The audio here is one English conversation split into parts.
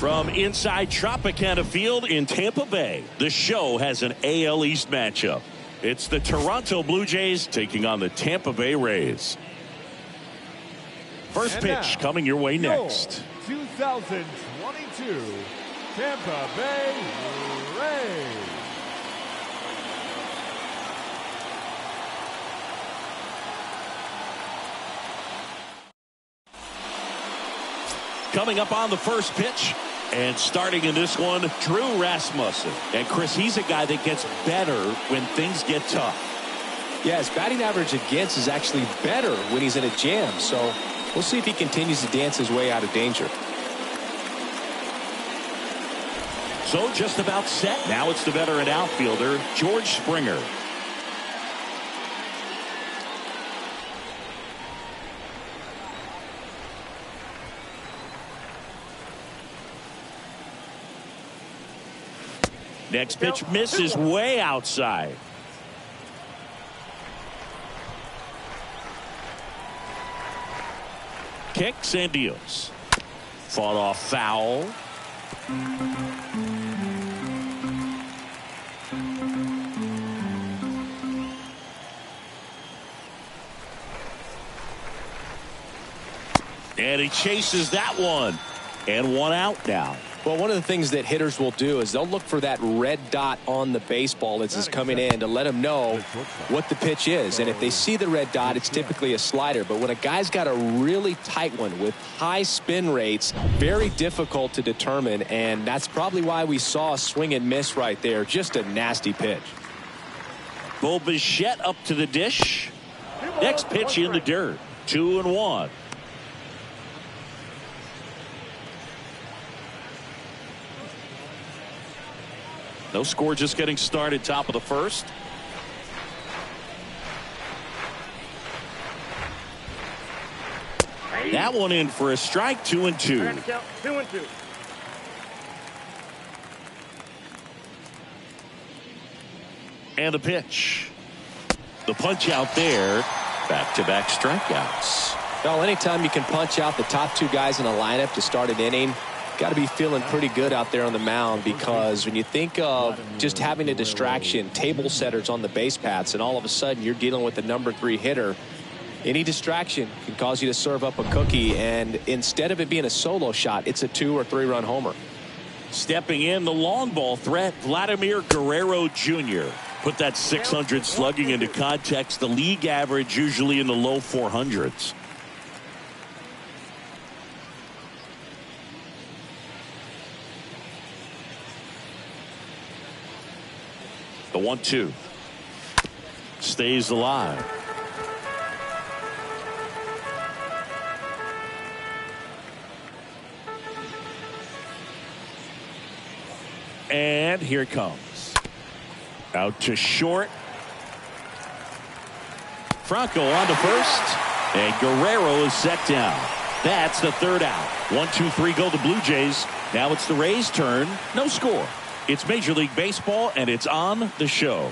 From inside Tropicana Field in Tampa Bay, the show has an AL East matchup. It's the Toronto Blue Jays taking on the Tampa Bay Rays. First pitch coming your way next. 2022 Tampa Bay Rays. Coming up on the first pitch. And starting in this one, Drew Rasmussen. And Chris, he's a guy that gets better when things get tough. Yeah, his batting average against is actually better when he's in a jam. So we'll see if he continues to dance his way out of danger. So just about set. Now it's the veteran outfielder, George Springer. Next pitch misses way outside. Kicks and deals. Fought off foul. And he chases that one. And one out now. Well, one of the things that hitters will do is they'll look for that red dot on the baseball as it's coming in to let them know what the pitch is. And if they see the red dot, it's typically a slider. But when a guy's got a really tight one with high spin rates, very difficult to determine. And that's probably why we saw a swing and miss right there. Just a nasty pitch. Bo Bichette up to the dish. Next pitch in the dirt. 2-1. No score, just getting started, top of the first. That one in for a strike. 2-2. 2-2. And the pitch. The punch out there. Back-to-back strikeouts. Well, anytime you can punch out the top two guys in a lineup to start an inning, got to be feeling pretty good out there on the mound, because when you think of just having a distraction, table setters on the base paths, and all of a sudden you're dealing with the number 3 hitter, any distraction can cause you to serve up a cookie, and instead of it being a solo shot, it's a 2 or 3 run homer. Stepping in, the long ball threat, Vladimir Guerrero Jr. Put that 600 slugging into context. The league average usually in the low 400s. The 1-2 stays alive. And here it comes. Out to short. Franco on to first. And Guerrero is set down. That's the third out. 1-2-3 go the Blue Jays. Now it's the Rays' turn. No score. It's Major League Baseball, and it's on the show.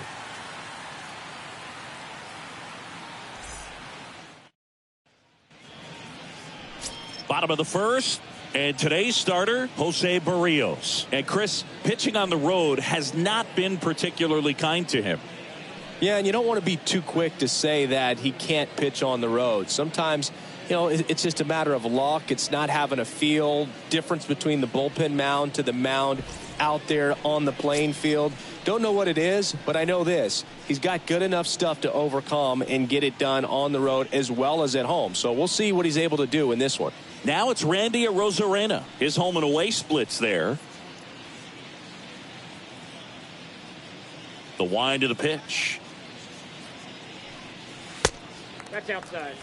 Bottom of the first, and today's starter, Jose Barrios. And Chris, pitching on the road has not been particularly kind to him. Yeah, and you don't want to be too quick to say that he can't pitch on the road. Sometimes, you know, it's just a matter of luck. It's not having a feel. Difference between the bullpen mound to the mound out there on the playing field. Don't know what it is, but I know this. He's got good enough stuff to overcome and get it done on the road as well as at home. So we'll see what he's able to do in this one. Now it's Randy Arozarena. His home and away splits there. The wind of the pitch. That's outside.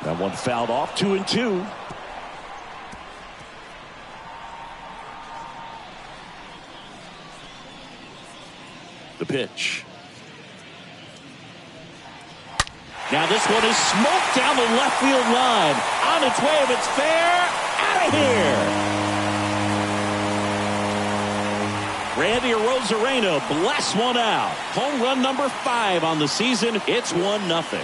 That one fouled off. 2-2. The pitch. Now this one is smoked down the left field line. On its way, if it's fair, out of here. Randy Arozarena blasts one out. Home run number 5 on the season. It's 1-0.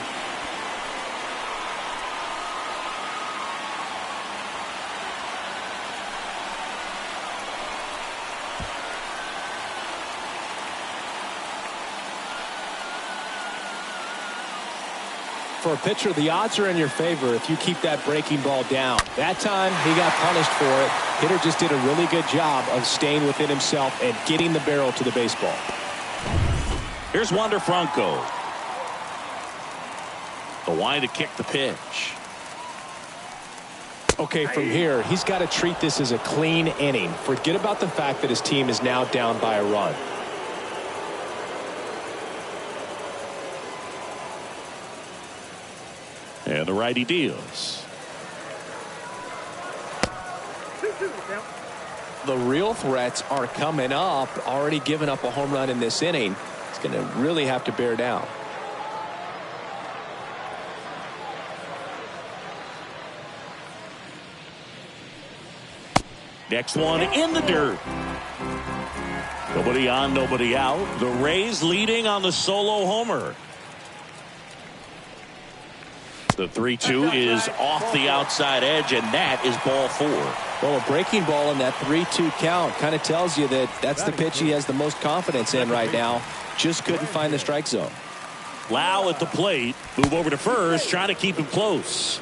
For a pitcher, the odds are in your favor if you keep that breaking ball down. That time, he got punished for it. Hitter just did a really good job of staying within himself and getting the barrel to the baseball. Here's Wander Franco. The line to kick the pitch. Okay, from here, he's got to treat this as a clean inning. Forget about the fact that his team is now down by a run. And the righty deals. The real threats are coming up. Already given up a home run in this inning. He's going to really have to bear down. Next one in the dirt. Nobody on, nobody out. The Rays leading on the solo homer. The 3-2 is off the outside edge, and that is ball 4. Well, a breaking ball in that 3-2 count kind of tells you that that's the pitch he has the most confidence in right now. Just couldn't find the strike zone. Lau at the plate. Move over to first, trying to keep him close.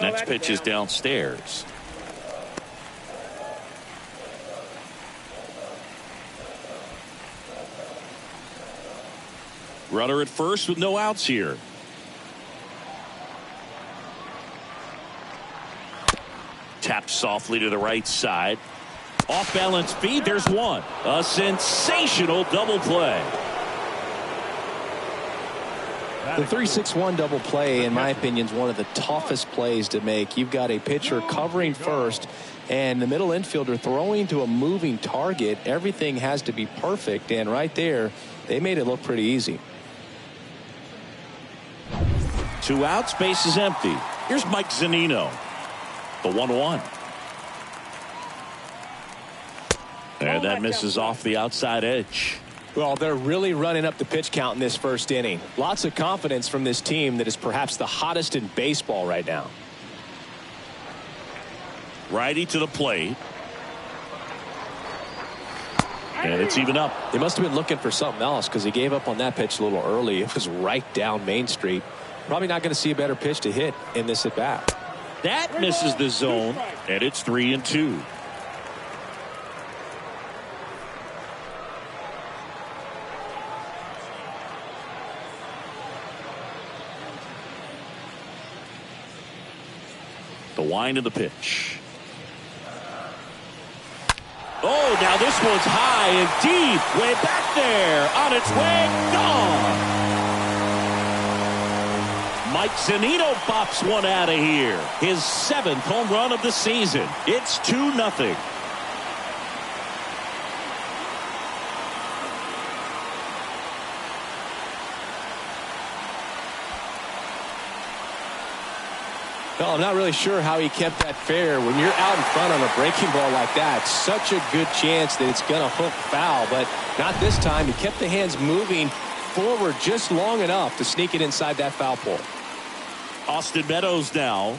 Next pitch is downstairs. Runner at first with no outs here. Tapped softly to the right side. Off balance feed. There's one. A sensational double play. The 3-6-1 double play, in my opinion, is one of the toughest plays to make. You've got a pitcher covering first and the middle infielder throwing to a moving target. Everything has to be perfect, and right there, they made it look pretty easy. 2 outs, base is empty. Here's Mike Zunino. The 1-1. And that misses off the outside edge. Well, they're really running up the pitch count in this first inning. Lots of confidence from this team that is perhaps the hottest in baseball right now. Righty to the plate. And it's even up. They must have been looking for something else because he gave up on that pitch a little early. It was right down Main Street. Probably not going to see a better pitch to hit in this at bat. That misses the zone, and it's 3-2. The wind of the pitch. Oh, now this one's high and deep. Way back there. On its way. Gone. Mike Zunino bops one out of here. His 7th home run of the season. It's 2-0. Well, I'm not really sure how he kept that fair. When you're out in front on a breaking ball like that, such a good chance that it's going to hook foul, but not this time. He kept the hands moving forward just long enough to sneak it inside that foul pole. Austin Meadows now.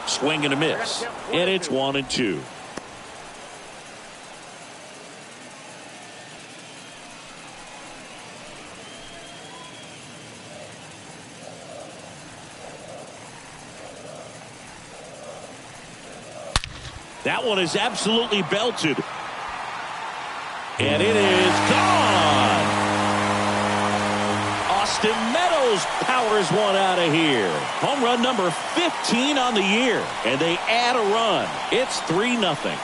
Swing and a miss. And it's 1-2. That one is absolutely belted. And it is gone. Austin Meadows powers one out of here. Home run number 15 on the year. And they add a run. It's 3-0.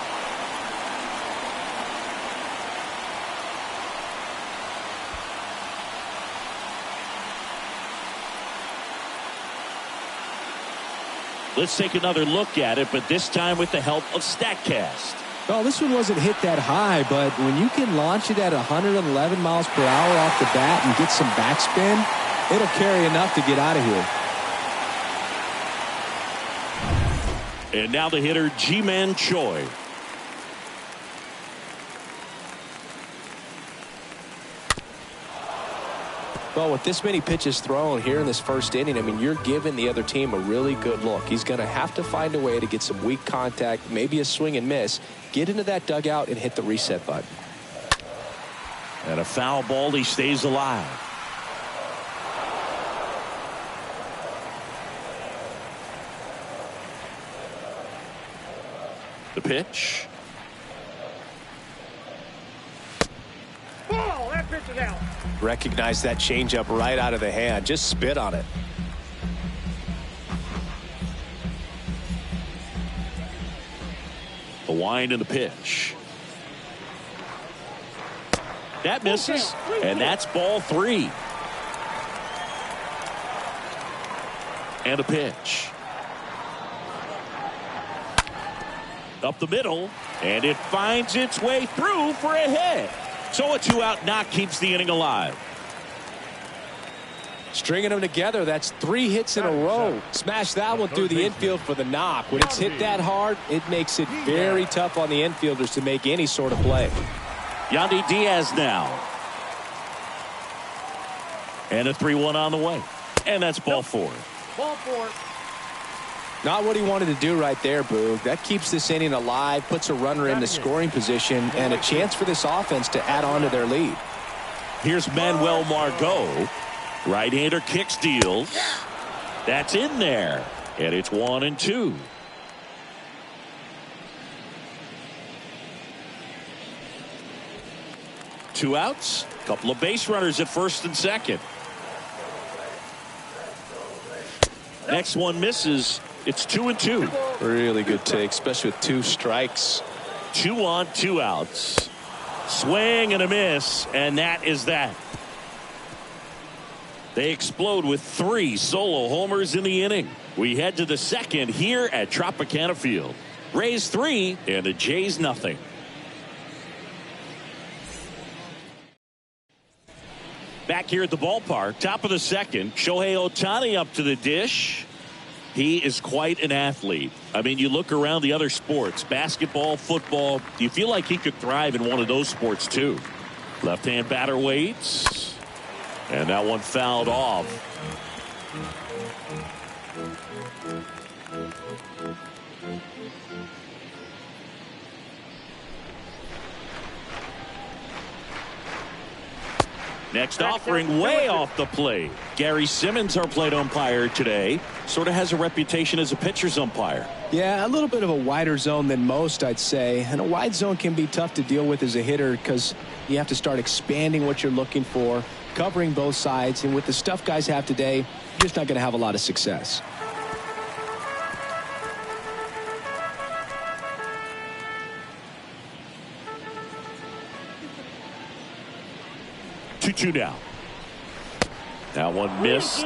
Let's take another look at it, but this time with the help of StatCast. Well, this one wasn't hit that high, but when you can launch it at 111 miles per hour off the bat and get some backspin, It'll carry enough to get out of here. And now the hitter, Ji-Man Choi. Well, with this many pitches thrown here in this first inning, I mean, you're giving the other team a really good look. He's going to have to find a way to get some weak contact, maybe a swing and miss, get into that dugout and hit the reset button. And a foul ball, he stays alive. The pitch. Ball, that pitch is out. Recognize that changeup right out of the hand. Just spit on it. The wind and the pitch. That misses, and that's ball 3. And a pitch. Up the middle, and it finds its way through for a hit. So a 2-out knock keeps the inning alive. Stringing them together, that's 3 hits in a row. Smash that one through the infield for the knock. When it's hit that hard, it makes it very tough on the infielders to make any sort of play. Yandy Diaz now. And a 3-1 on the way. And that's ball 4. Ball 4. Not what he wanted to do right there, Boog. That keeps this inning alive, puts a runner in the scoring position, and a chance for this offense to add on to their lead. Here's Manuel Margot. Right-hander kick steals. That's in there. And it's 1-2. Two outs. Couple of base runners at first and second. Next one misses. It's 2-2. Really good take, especially with 2 strikes. 2 on, 2 outs. Swing and a miss, and that is that. They explode with 3 solo homers in the inning. We head to the second here at Tropicana Field. Rays 3 and the Jays nothing. Back here at the ballpark, top of the second, Shohei Ohtani up to the dish. He is quite an athlete. I mean, you look around the other sports, basketball, football, you feel like he could thrive in one of those sports too. Left-hand batter waits. And that one fouled off. Next offering way off the plate. Gary Simmons, our plate umpire today, sort of has a reputation as a pitcher's umpire. Yeah, a little bit of a wider zone than most, I'd say. And a wide zone can be tough to deal with as a hitter because you have to start expanding what you're looking for, covering both sides. And with the stuff guys have today, you're just not going to have a lot of success. Two now. That one missed.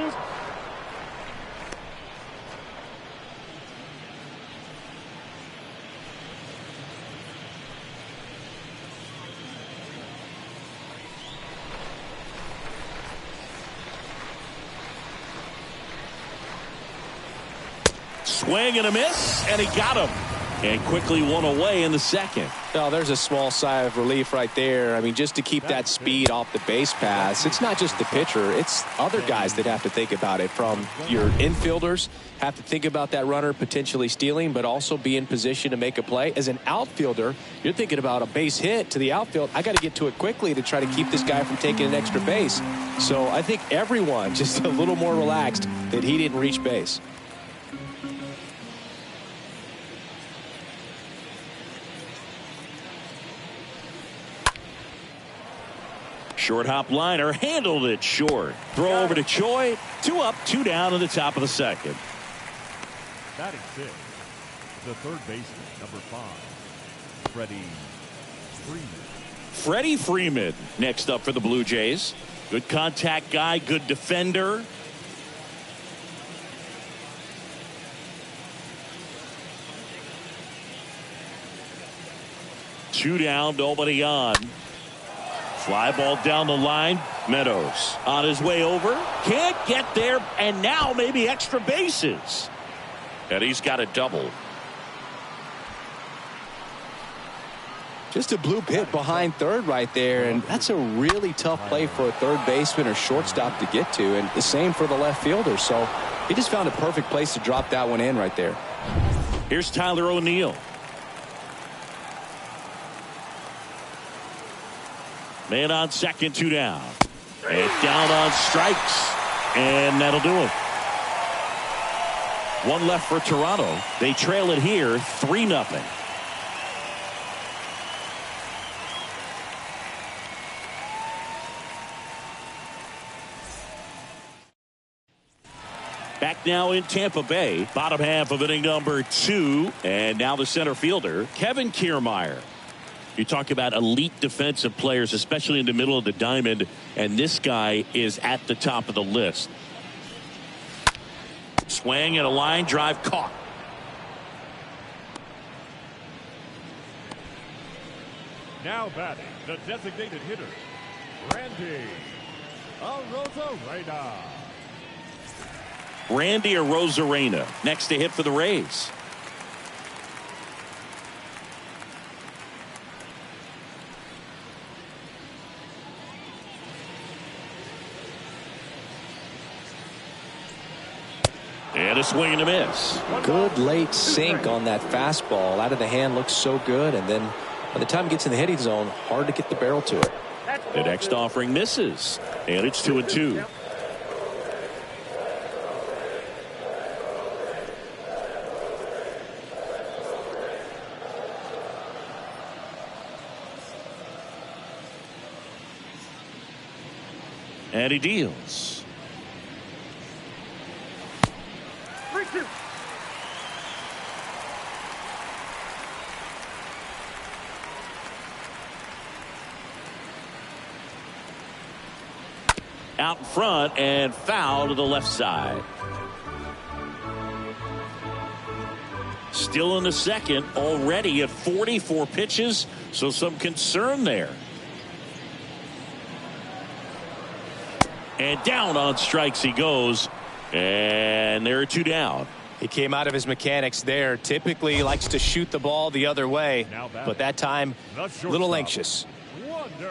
Swing and a miss, and he got him. And quickly one away in the second. Oh, there's a small sigh of relief right there. I mean, just to keep that speed off the base pass. It's not just the pitcher. It's other guys that have to think about it. From your infielders have to think about that runner potentially stealing, but also be in position to make a play. As an outfielder, you're thinking about a base hit to the outfield. I got to get to it quickly to try to keep this guy from taking an extra base. So I think everyone just a little more relaxed that he didn't reach base. Short hop liner, handled it short. Throw over to Choi. 2 up, 2 down in the top of the second. Batting 6, the third baseman, number 5, Freddie Freeman. Freddie Freeman next up for the Blue Jays. Good contact guy, good defender. Two down, nobody on. Fly ball down the line. Meadows on his way over. Can't get there, and now maybe extra bases. And he's got a double. Just a bloop hit behind third right there, and that's a really tough play for a third baseman or shortstop to get to, and the same for the left fielder. So he just found a perfect place to drop that one in right there. Here's Tyler O'Neill. Man on second, 2 down. And down on strikes. And that'll do it. 1 left for Toronto. They trail it here 3-0. Back now in Tampa Bay. Bottom half of inning number 2. And now the center fielder, Kevin Kiermaier. You talk about elite defensive players, especially in the middle of the diamond, and this guy is at the top of the list. Swing and a line drive caught. Now batting, the designated hitter, Randy Arozarena. Randy Arozarena next to hit for the Rays. And a swing and a miss. Good late sink on that fastball. Out of the hand, looks so good, and then by the time it gets in the hitting zone, hard to get the barrel to it. The next offering misses, and it's 2-2. And he deals. 3-2. Out in front and foul to the left side. Still in the second, already at 44 pitches, so some concern there. And down on strikes he goes, and there are 2 down. He came out of his mechanics there. Typically likes to shoot the ball the other way, but that time a little anxious. Wander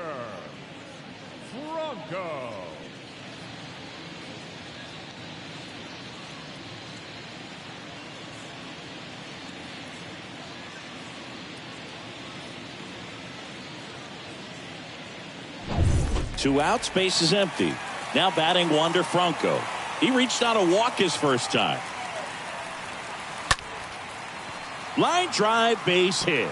Franco. Two outs, base is empty. Now batting Wander Franco. He reached out a walk his first time. Line drive, base hit.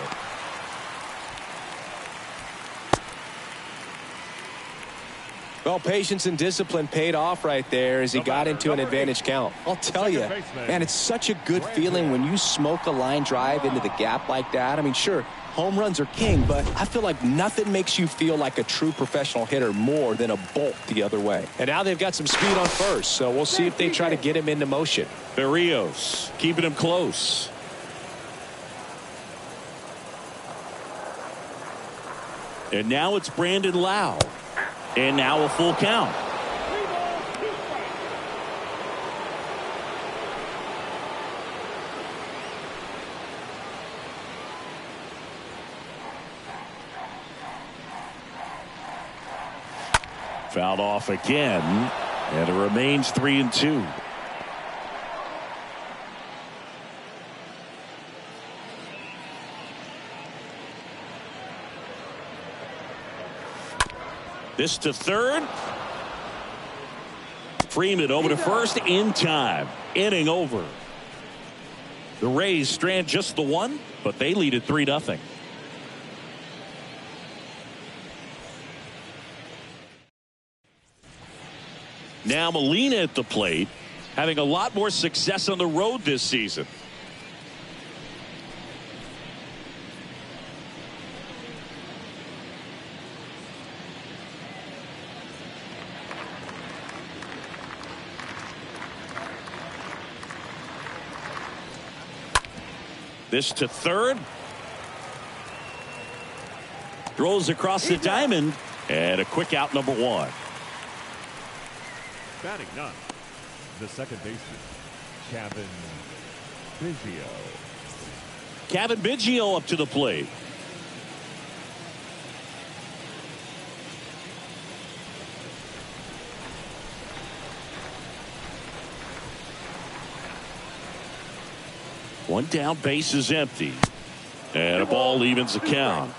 Well, patience and discipline paid off right there as he got into an advantage count. I'll tell you, man, it's such a good feeling when you smoke a line drive into the gap like that. I mean, sure, home runs are king, but I feel like nothing makes you feel like a true professional hitter more than a bolt the other way. And now they've got some speed on first, so we'll see if they try to get him into motion. Berrios keeping him close. And now it's Brandon Lau. And now a full count. Fouled off again, and it remains 3-2. This to third. Freeman over to first in time. Inning over. The Rays strand just the one, but they lead at 3-0. Now Molina at the plate, having a lot more success on the road this season. This to third. Throws across the diamond, And a quick out, number one. Batting ninth, the second baseman, Kevin Biggio. Kevin Biggio up to the plate. One down, base is empty. And a ball evens the count.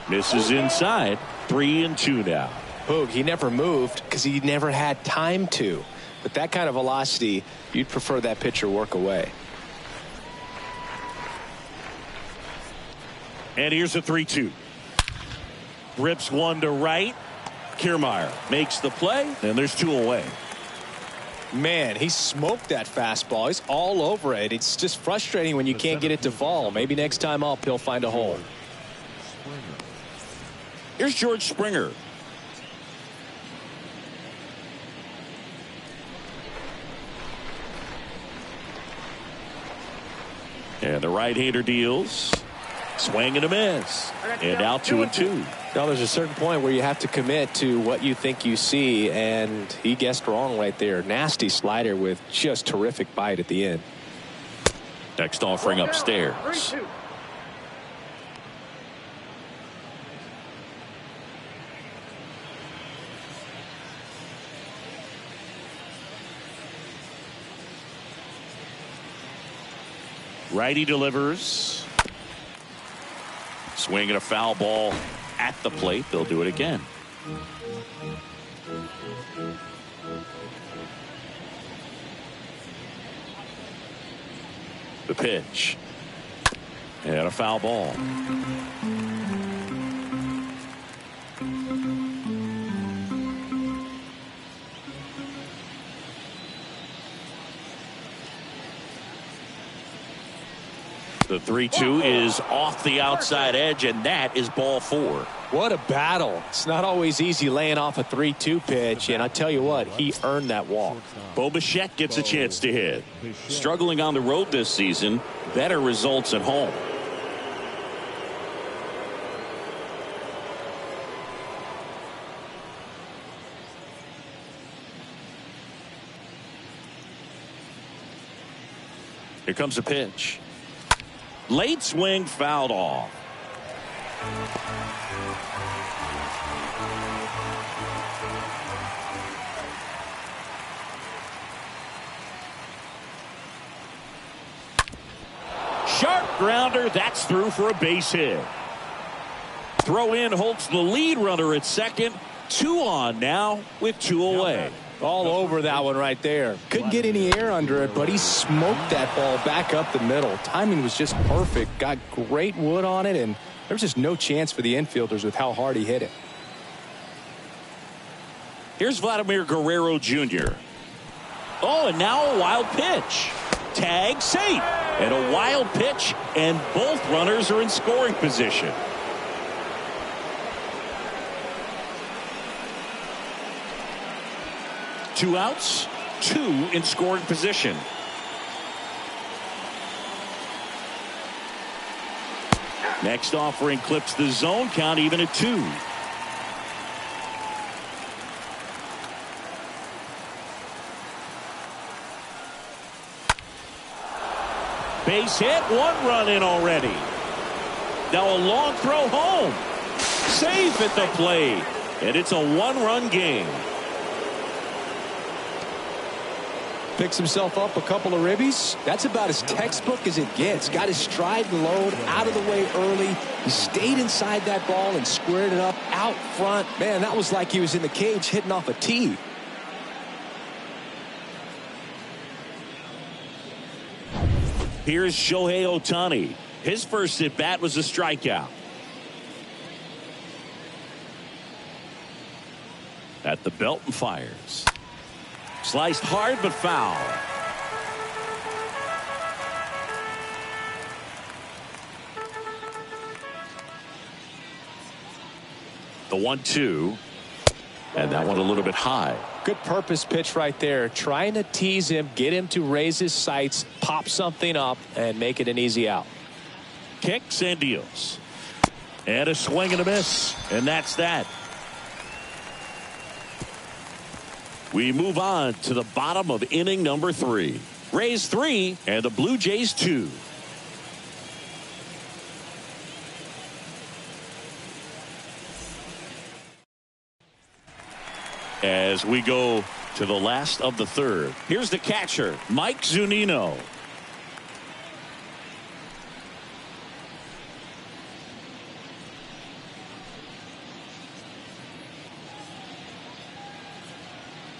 Misses inside. 3-2 now. Boog, he never moved because he never had time to. With that kind of velocity, you'd prefer that pitcher work away. And here's a 3-2. Rips one to right. Kiermaier makes the play, and there's two away. Man, he smoked that fastball. He's all over it. It's just frustrating when you can't get it to fall. Maybe next time up, he'll find a hole. Here's George Springer. And the right-hander deals. Swing and a miss. And now 2-2. Now there's a certain point where you have to commit to what you think you see, and he guessed wrong right there. Nasty slider with just terrific bite at the end. Next offering upstairs. 3-2. Righty delivers. Swing and a foul ball at the plate. They'll do it again. The pitch. And a foul ball. The 3-2 is off the outside edge, and that is ball four. What a battle. It's not always easy laying off a 3-2 pitch, and I tell you what, he earned that walk. Bo Bichette gets a chance to hit. Struggling on the road this season, better results at home. Here comes a pitch. Late swing, fouled off. Sharp grounder, that's through for a base hit. Throw in Holtz, the lead runner at second. 2 on now with 2 away. All over that one right there. Couldn't get any air under it, but he smoked that ball back up the middle. Timing was just perfect. Got great wood on it, and there was just no chance for the infielders with how hard he hit it. Here's Vladimir Guerrero Jr. Oh, and now a wild pitch. Tag safe. And a wild pitch, and both runners are in scoring position. Two outs, 2 in scoring position. Next offering clips the zone count even at 2. Base hit, 1 run in already. Now a long throw home. Safe at the plate. And it's a 1-run game. Picks himself up a couple of ribbies. That's about as textbook as it gets. Got his stride and load out of the way early. He stayed inside that ball and squared it up out front. Man, that was like he was in the cage hitting off a tee. Here's Shohei Ohtani. His first at bat was a strikeout. At the belt and fires. Sliced hard but foul. The 1-2. And that one a little bit high. Good purpose pitch right there. Trying to tease him, get him to raise his sights, pop something up, and make it an easy out. Kicks and deals. And a swing and a miss. And that's that. We move on to the bottom of inning number 3. Rays 3 and the Blue Jays 2. As we go to the last of the 3rd. Here's the catcher, Mike Zunino.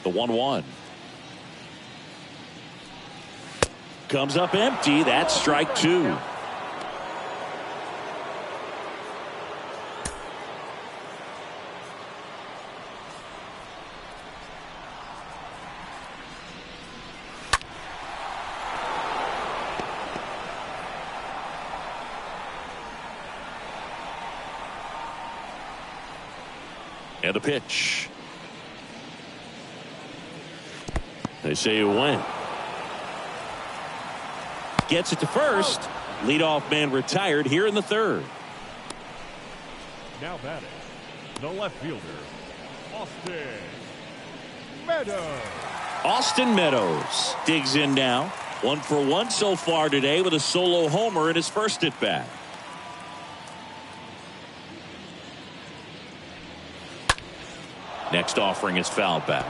The 1-1. Comes up empty. That's strike 2. And a pitch. They say it went. Gets it to first. Leadoff man retired here in the 3rd. Now batting, the left fielder, Austin Meadows. Austin Meadows digs in now. 1 for 1 so far today with a solo homer in his first at bat. Next offering is foul back.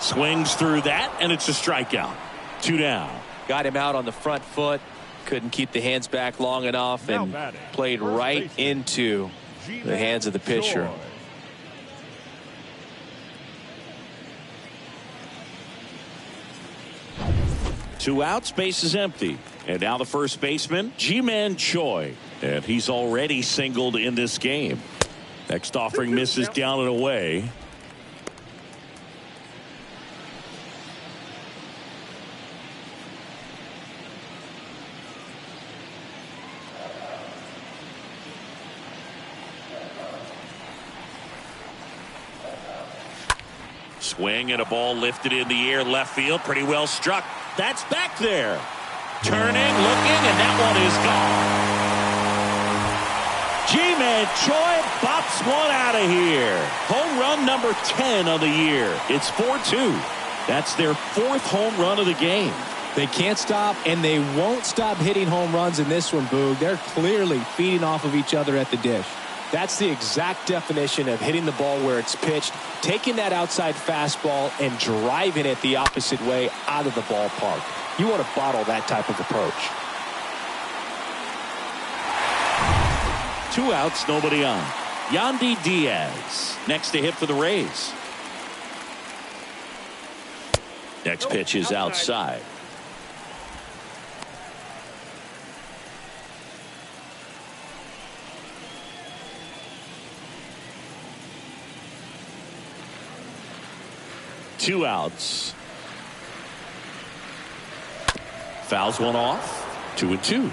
Swings through that, and it's a strikeout. 2 down. Got him out on the front foot. Couldn't keep the hands back long enough and played right into the hands of the pitcher. 2 outs, base is empty. And now the first baseman, Ji-Man Choi. And he's already singled in this game. Next offering misses down and away. Swing and a ball lifted in the air left field. Pretty well struck. That's back there. Turning, looking, and that one is gone. Ji-Man Choi bops one out of here. Home run number 10 of the year. It's 4-2. That's their 4th home run of the game. They can't stop, and they won't stop hitting home runs in this one, Boog. They're clearly feeding off of each other at the dish. That's the exact definition of hitting the ball where it's pitched, taking that outside fastball and driving it the opposite way out of the ballpark. You want to bottle that type of approach. 2 outs, nobody on. Yandy Diaz next to hit for the Rays. Next pitch is outside. Two outs. Fouls one off. 2-2.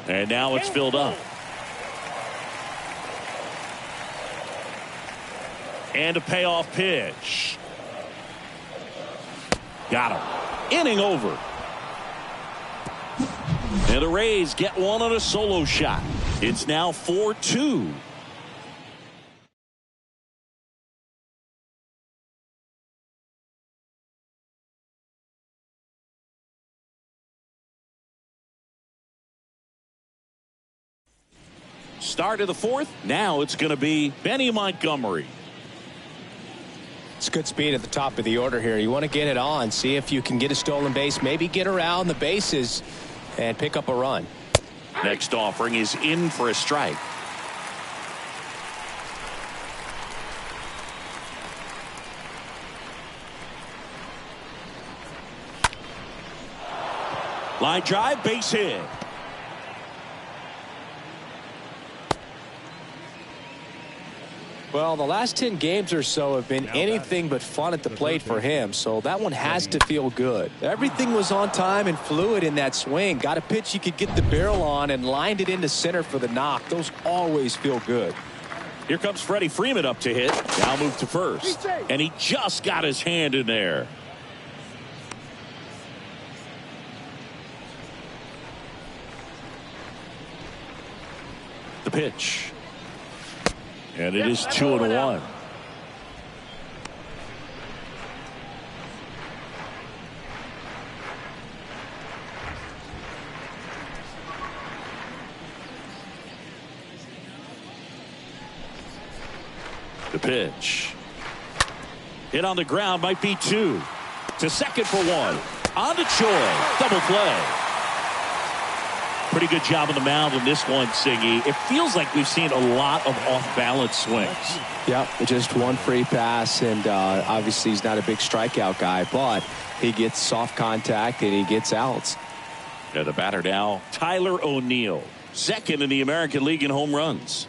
And now it's filled up. And a payoff pitch. Got him. Inning over. And the Rays get one on a solo shot. It's now 4-2. Start of the 4th. Now it's going to be Benny Montgomery. It's good speed at the top of the order here. You want to get it on, see if you can get a stolen base, maybe get around the bases and pick up a run. Next offering is in for a strike. Line drive, base hit. Well, the last 10 games or so have been anything but fun at the plate for him, so that one has to feel good. Everything was on time and fluid in that swing. Got a pitch you could get the barrel on and lined it into center for the knock. Those always feel good. Here comes Freddie Freeman up to hit. Now move to first. And he just got his hand in there. The pitch. And it is 2-1. The pitch. Hit on the ground, might be 2. To second for 1. On to Choi. Double play. Pretty good job on the mound in this one, Singy. It feels like we've seen a lot of off-balance swings. Yep, just one free pass, and obviously he's not a big strikeout guy, but he gets soft contact and he gets outs. Yeah, the batter now, Tyler O'Neill, second in the American League in home runs.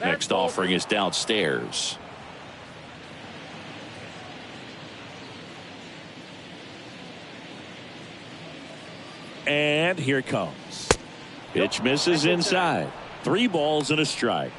Next offering is downstairs. And here it comes. Pitch misses inside. 3 balls and a strike.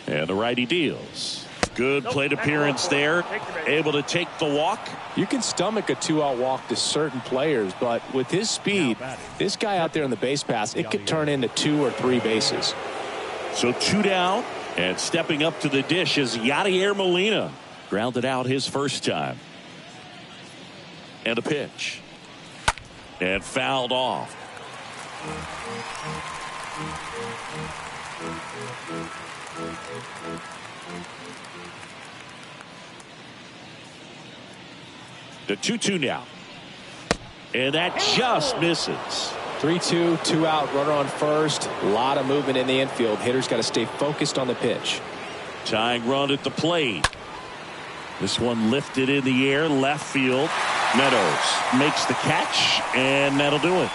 And the righty deals. Good plate appearance there. Able to take the walk. You can stomach a 2-out walk to certain players, but with his speed, this guy out there on the base pass, it could turn into 2 or 3 bases. So 2 down, and stepping up to the dish is Yadier Molina. Grounded out his first time. And a pitch. And fouled off. The 2-2 now. And that just misses. 3-2, 2-out, runner on first. A lot of movement in the infield. Hitters got to stay focused on the pitch. Tying run at the plate. This one lifted in the air, left field. Meadows makes the catch, and that'll do it.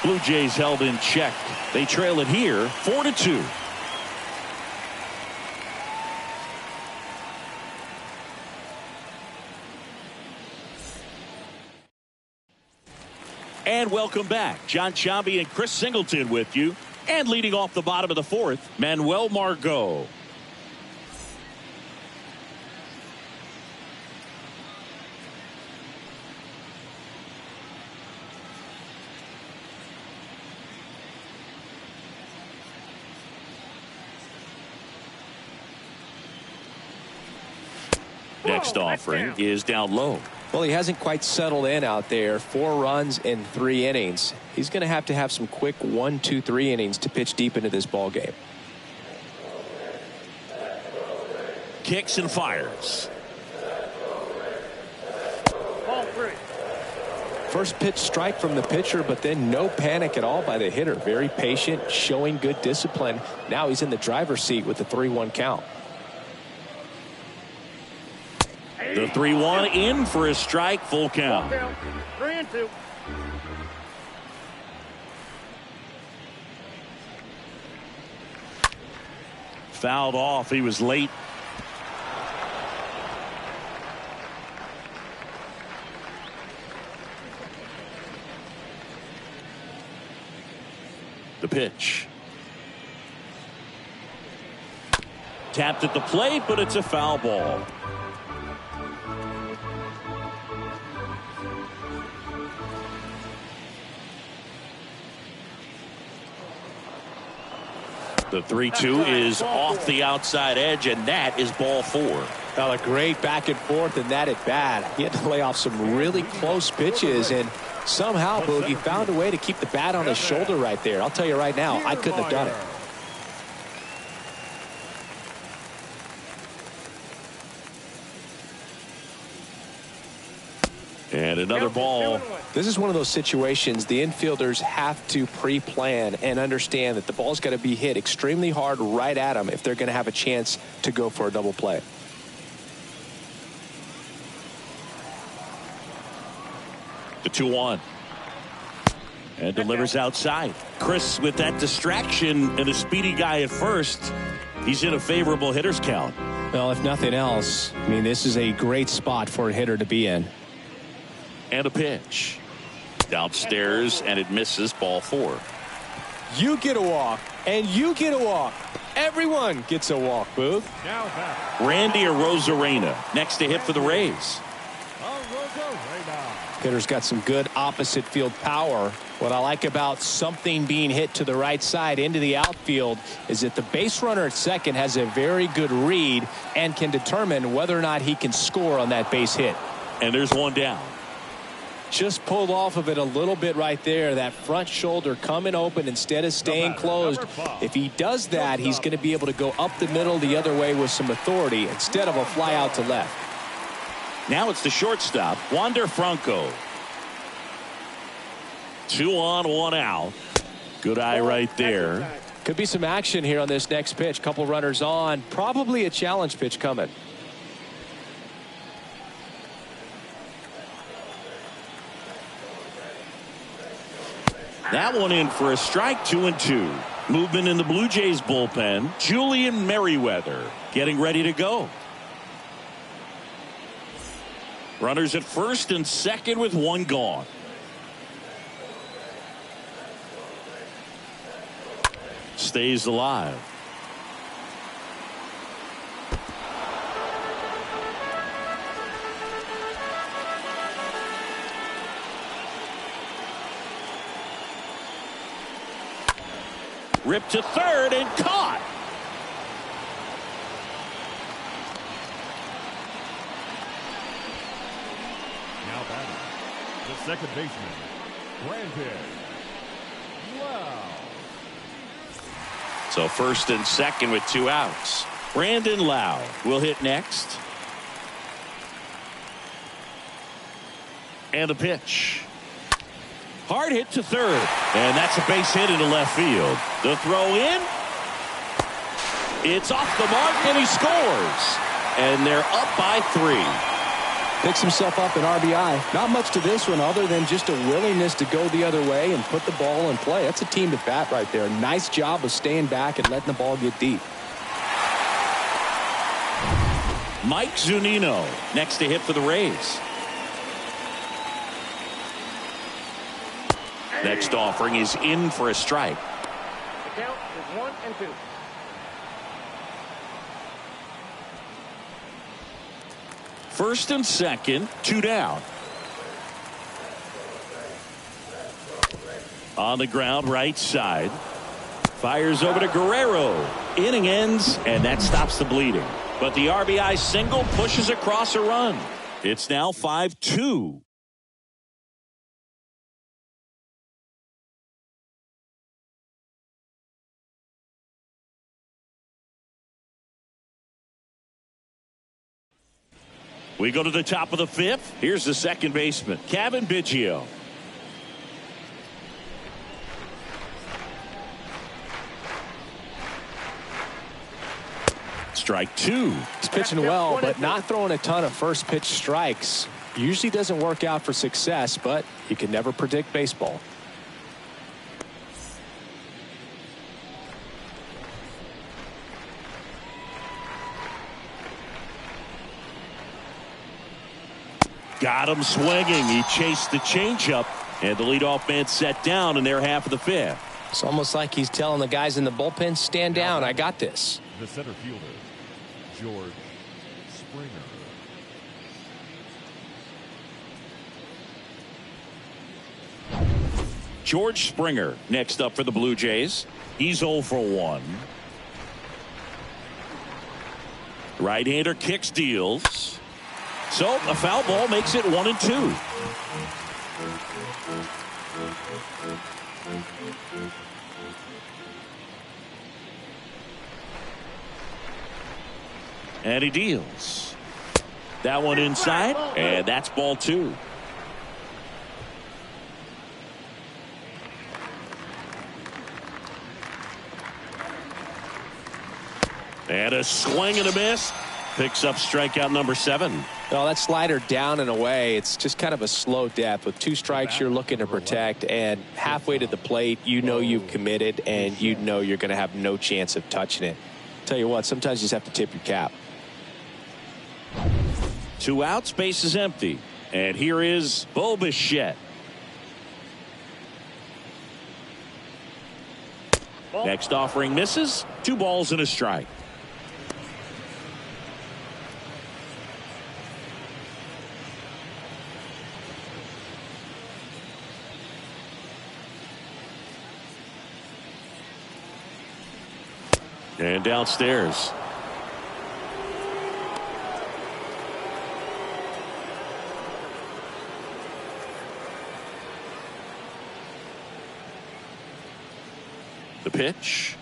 Blue Jays held in check. They trail it here, 4-2. And welcome back. John Chambi and Chris Singleton with you. And leading off the bottom of the 4th, Manuel Margot. Next offering is down low. Well, he hasn't quite settled in out there. 4 runs in 3 innings. He's going to have some quick 1, 2, 3 innings to pitch deep into this ball game. Kicks and fires. Ball 3. First pitch strike from the pitcher, but then no panic at all by the hitter. Very patient, showing good discipline. Now he's in the driver's seat with the 3-1 count. The 3-1 in for a strike, full count. 3-2. Fouled off. He was late. The pitch. Tapped at the plate, but it's a foul ball. The 3-2 is off the outside edge, and that is ball 4. Well, a great back and forth, and that at bat. He had to lay off some really close pitches, and somehow Boogie found a way to keep the bat on his shoulder right there. I'll tell you right now, I couldn't have done it. And another ball. This is one of those situations the infielders have to pre-plan and understand that the ball's got to be hit extremely hard right at them if they're going to have a chance to go for a double play. The 2-1. And delivers outside. Chris, with that distraction and a speedy guy at first, he's in a favorable hitter's count. Well, if nothing else, I mean, this is a great spot for a hitter to be in. And a pitch. Downstairs, and it misses, ball 4. You get a walk, and you get a walk. Everyone gets a walk, Booth. Now back. Randy Arozarena next to hit for the Rays. Hitter's got some good opposite field power. What I like about something being hit to the right side into the outfield is that the base runner at second has a very good read and can determine whether or not he can score on that base hit. And there's one down. Just pulled off of it a little bit right there. That front shoulder coming open instead of staying closed. If he does that, he's going to be able to go up the middle the other way with some authority instead of a fly out to left. Now it's the shortstop, Wander Franco. 2 on, 1 out. Good eye right there. Could be some action here on this next pitch. Couple runners on. Probably a challenge pitch coming. That one in for a strike, 2-2. Movement in the Blue Jays bullpen. Julian Merriweather getting ready to go. Runners at first and second with 1 gone. Stays alive. Ripped to third and caught. Now batting, the second baseman, Brandon Lau. So first and second with 2 outs. Brandon Lau will hit next. And a pitch. Hard hit to third. And that's a base hit into left field. The throw in. It's off the mark and he scores. And they're up by 3. Picks himself up an RBI. Not much to this one other than just a willingness to go the other way and put the ball in play. That's a team at bat right there. Nice job of staying back and letting the ball get deep. Mike Zunino next to hit for the Rays. Next offering is in for a strike. The count is 1-2. First and second, 2 down. On the ground, right side. Fires over to Guerrero. Inning ends, and that stops the bleeding. But the RBI single pushes across a run. It's now 5-2. We go to the top of the 5th. Here's the second baseman, Kevin Biggio. Strike 2. He's pitching well, but not throwing a ton of first pitch strikes. Usually doesn't work out for success, but you can never predict baseball. Got him swinging. He chased the changeup, and the leadoff man set down in their half of the 5th. It's almost like he's telling the guys in the bullpen, stand down, I got this. The center fielder, George Springer. George Springer next up for the Blue Jays. He's 0 for 1. Right-hander kicks, deals. So a foul ball makes it 1-2. And he deals. That one inside, and that's ball 2. And a swing and a miss. Picks up strikeout number 7. Well, that slider down and away, it's just kind of a slow death. With 2 strikes you're looking to protect, and halfway to the plate, you know you've committed, and you know you're going to have no chance of touching it. Tell you what, sometimes you just have to tip your cap. 2 outs, base is empty. And here is Bo Bichette. Next offering misses. 2 balls and a strike. And downstairs. The pitch.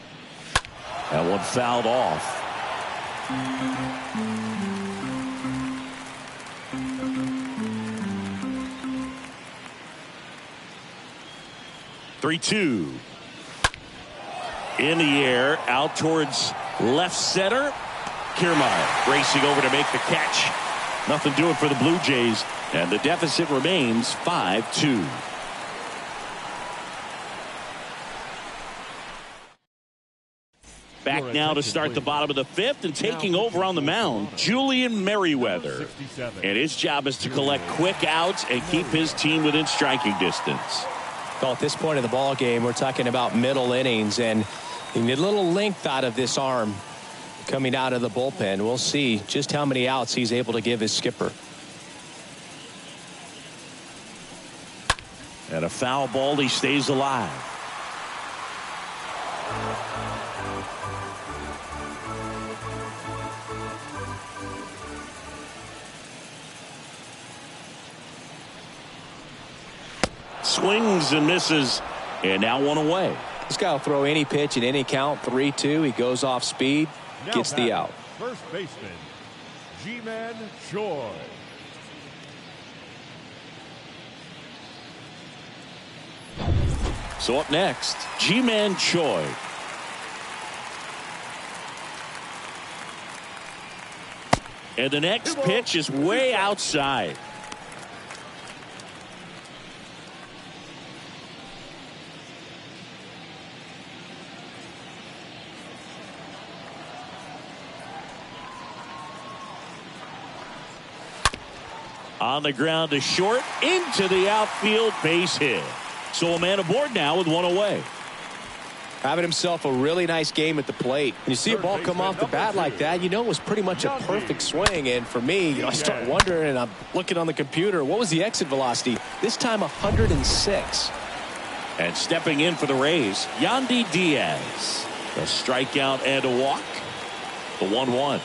That one fouled off. Three-two. In the air, out towards left center. Kiermaier racing over to make the catch. Nothing doing for the Blue Jays, and the deficit remains 5-2. Back now to start the bottom of the 5th, and taking over on the mound, Julian Merriweather. And his job is to collect quick outs and keep his team within striking distance. Well, at this point of the ball game, we're talking about middle innings, and you need a little length out of this arm coming out of the bullpen. We'll see just how many outs he's able to give his skipper. And a foul ball, he stays alive. Swings and misses, and now 1 away. This guy will throw any pitch at any count. 3-2. He goes off speed, gets the out. First baseman, Ji-Man Choi. So up next, Ji-Man Choi. And the next pitch is way outside. On the ground to short, into the outfield, base hit. So a man aboard now with 1 away. Having himself a really nice game at the plate. When you see a ball come off the bat like that, you know it was pretty much a perfect swing. And for me, I start wondering, and I'm looking on the computer, what was the exit velocity? This time 106. And stepping in for the Rays, Yandy Diaz. A strikeout and a walk. The 1-1.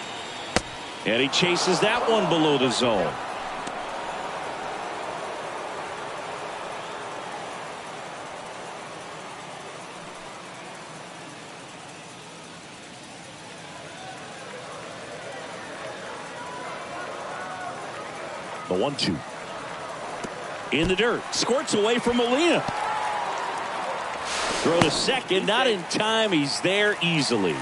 And he chases that one below the zone. The 1-2. In the dirt. Squirts away from Molina. Throw to second. Not in time. He's there easily.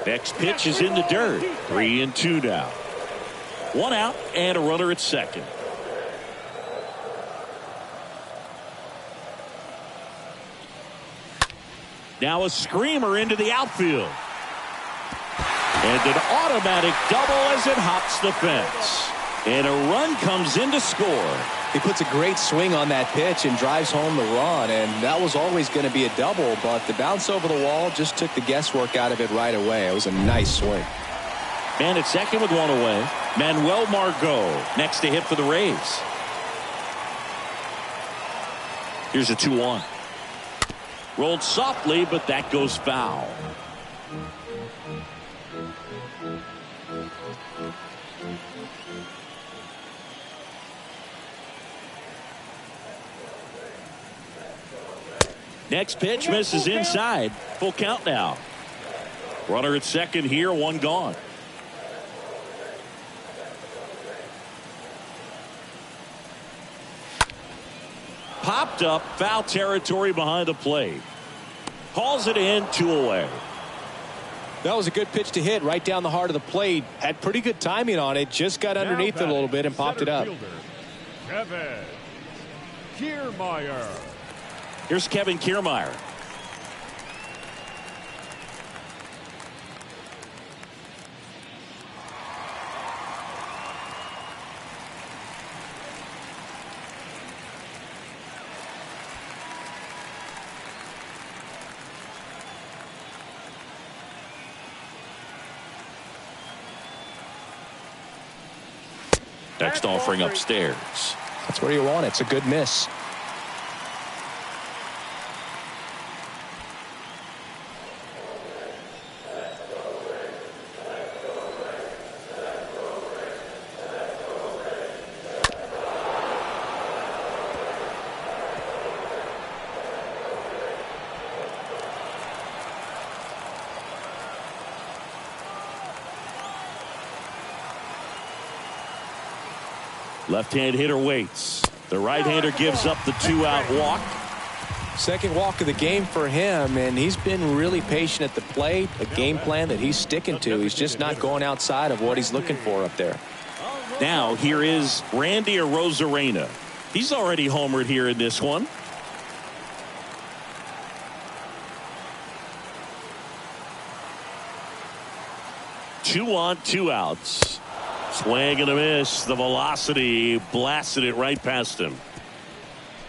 Next pitch is in the dirt. 3-2 now. 1 out and a runner at second. Now a screamer into the outfield. And an automatic double as it hops the fence. And a run comes in to score. He puts a great swing on that pitch and drives home the run, and that was always going to be a double, but the bounce over the wall just took the guesswork out of it right away. It was a nice swing. Man at second with 1 away. Manuel Margot next to hit for the Rays. Here's a 2-1. Rolled softly, but that goes foul. Next pitch misses inside. Full count now. Runner at second here, 1 gone. Popped up, foul territory behind the plate. Hauls it in, 2 away. That was a good pitch to hit right down the heart of the plate. Had pretty good timing on it. Just got underneath it a little bit and popped it up. Kevin Kiermaier. Here's Kevin Kiermaier. Next offering upstairs. That's where you want it. It's a good miss. Left-hand hitter waits. The right-hander gives up the 2-out walk. Second walk of the game for him, and he's been really patient at the plate. A game plan that he's sticking to. He's just not going outside of what he's looking for up there. Now here is Randy Arozarena. He's already homered here in this one. Two on, 2 outs. Swing and a miss. The velocity blasted it right past him.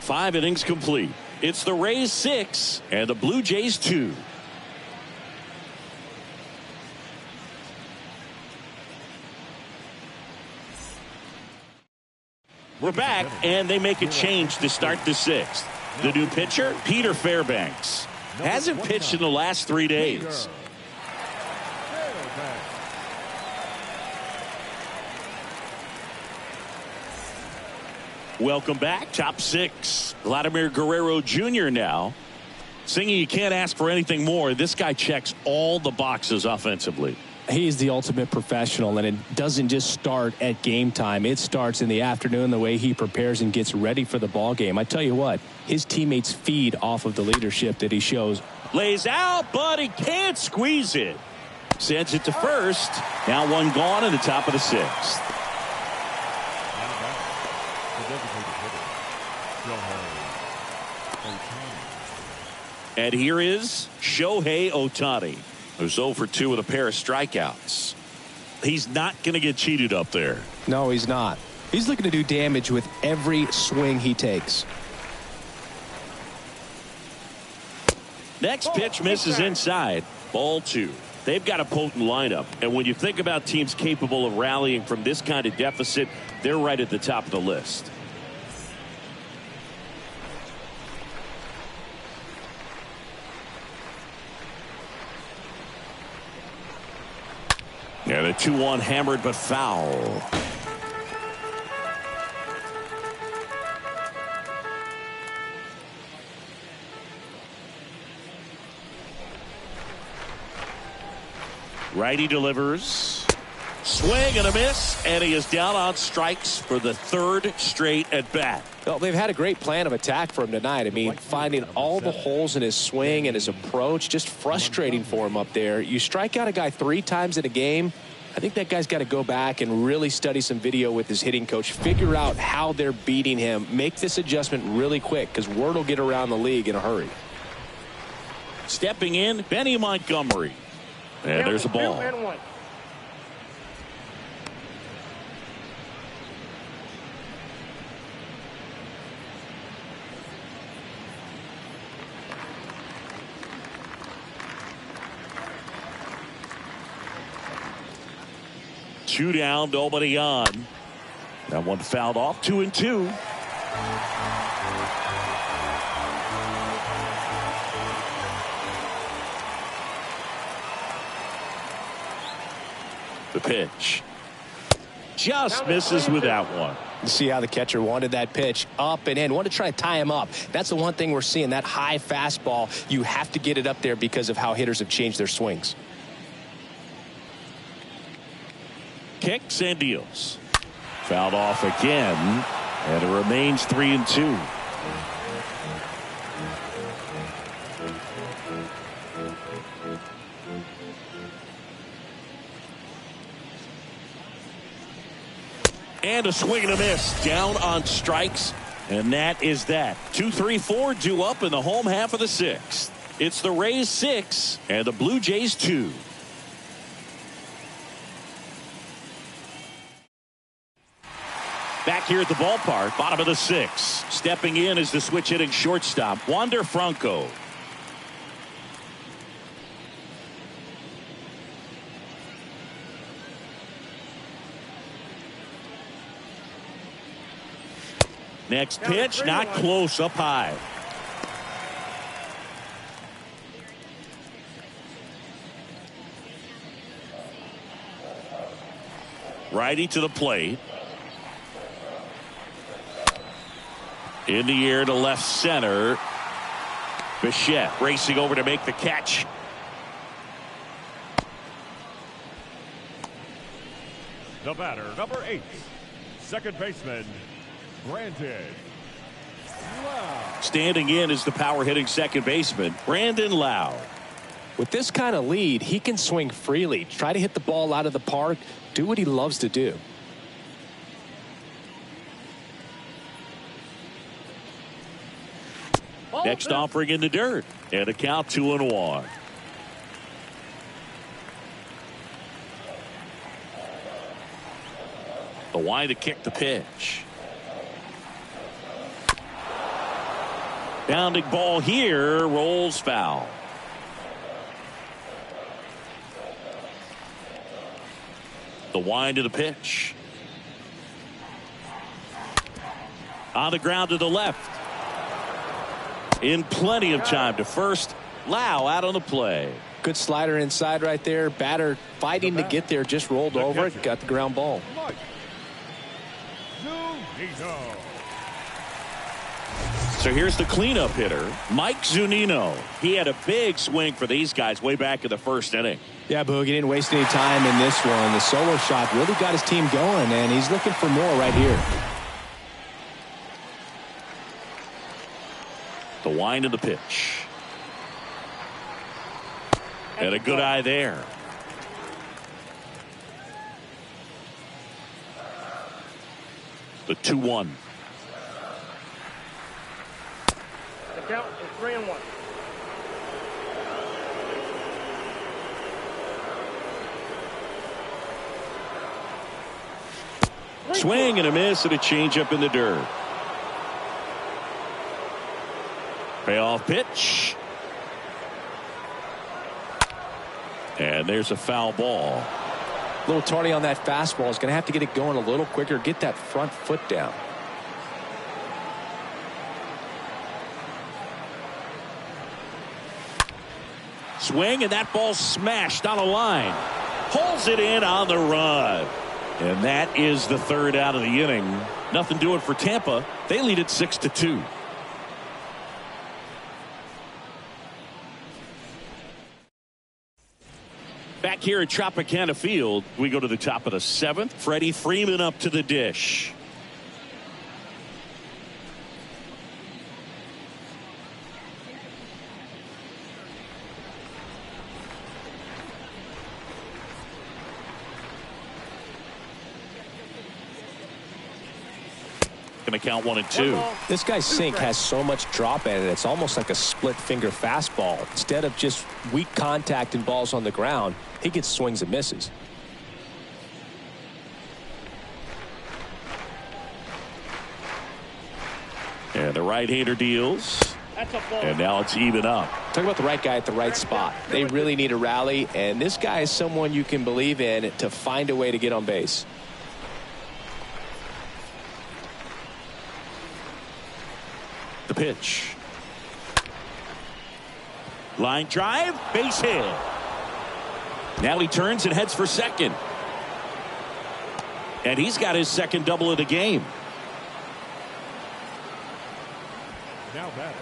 5 innings complete. It's the Rays 6 and the Blue Jays 2. We're back, and they make a change to start the 6th. The new pitcher, Peter Fairbanks. Hasn't pitched in the last 3 days. Welcome back. Top 6. Vladimir Guerrero Jr. now. Singing, you can't ask for anything more. This guy checks all the boxes offensively. He's the ultimate professional, and it doesn't just start at game time. It starts in the afternoon, the way he prepares and gets ready for the ball game. I tell you what, his teammates feed off of the leadership that he shows. Lays out, but he can't squeeze it. Sends it to first. Now 1 gone in the top of the 6th. And here is Shohei Ohtani, who's 0 for 2 with a pair of strikeouts. He's not going to get cheated up there. No, he's not. He's looking to do damage with every swing he takes. Next pitch misses inside. Ball 2. They've got a potent lineup. And when you think about teams capable of rallying from this kind of deficit, they're right at the top of the list. Yeah, the 2-1 hammered but foul. Righty delivers. Swing and a miss, and he is down on strikes for the 3rd straight at bat. Well, they've had a great plan of attack for him tonight. I mean, finding all the holes in his swing and his approach, just frustrating for him up there. You strike out a guy 3 times in a game, I think that guy's got to go back and really study some video with his hitting coach, figure out how they're beating him, make this adjustment really quick, because word will get around the league in a hurry. Stepping in, Benny Montgomery. And there's a ball. 2-1. Two down, nobody on. That one fouled off. 2-2. The pitch. Just misses with that one. You see how the catcher wanted that pitch up and in. Wanted to try to tie him up. That's the one thing we're seeing, that high fastball. You have to get it up there because of how hitters have changed their swings. Kicks and deals. Fouled off again, and it remains 3-2. And a swing and a miss. Down on strikes. And that is that. 2, 3, 4 due up in the home half of the sixth. It's the Rays 6 and the Blue Jays 2. Back here at the ballpark, bottom of the sixth. Stepping in is the switch hitting shortstop, Wander Franco. Next pitch, not close, up high. Righty to the plate. In the air to left center. Bichette racing over to make the catch. The batter, number 8, second baseman, Brandon Lowe. Standing in is the power hitting second baseman, Brandon Lowe. With this kind of lead, he can swing freely, try to hit the ball out of the park, do what he loves to do. Next offering in the dirt, and a count 2-1. The wind to kick the pitch. Bounding ball here, rolls foul. The wind to the pitch. On the ground to the left. In plenty of time to first. Lowe out on the play. Good slider inside right there. Batter fighting to get there, just rolled over it, got the ground ball. So here's the cleanup hitter, Mike Zunino. He had a big swing for these guys way back in the first inning. Yeah, Boog, he didn't waste any time in this one. The solo shot really got his team going, and he's looking for more right here. The wind of the pitch. And a good eye there. The 2-1. The count is 3-1. Swing and a miss and a changeup in the dirt. Payoff pitch. And there's a foul ball. A little tardy on that fastball. Is going to have to get it going a little quicker. Get that front foot down. Swing, and that ball smashed on a line. Pulls it in on the run. And that is the third out of the inning. Nothing doing for Tampa. They lead it 6-2. Back here at Tropicana Field, we go to the top of the seventh. Freddie Freeman up to the dish. Going to count 1 and 2. This guy's sink has so much drop in it. It's almost like a split finger fastball. Instead of just weak contact and balls on the ground, he gets swings and misses. And the right-hander deals. And now it's even up. Talk about the right guy at the right spot. They really need a rally, and this guy is someone you can believe in to find a way to get on base. The pitch. Line drive, base hit. Now he turns and heads for second. And he's got his second double of the game. Now batting,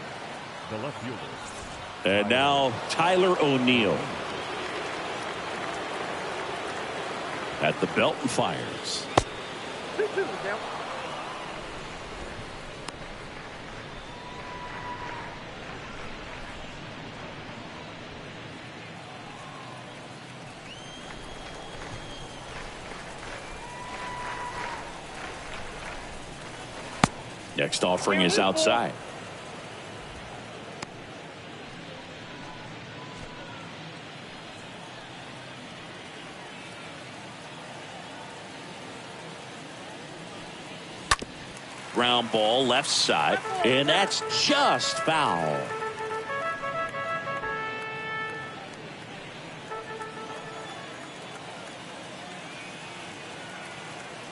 the left fielder. And now Tyler O'Neill. At the belt and fires. 2-2 the count. Next offering is outside. Ground ball left side, and that's just foul.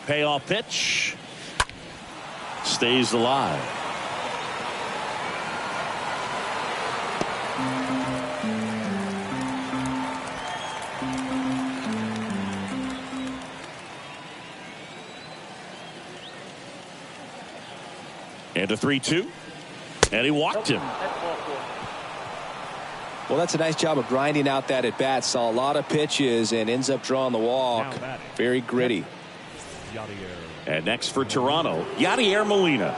Payoff pitch. Stays alive. And a 3-2. And he walked him. Well, that's a nice job of grinding out that at bat. Saw a lot of pitches and ends up drawing the walk. Very gritty. And next for Toronto, Yadier Molina.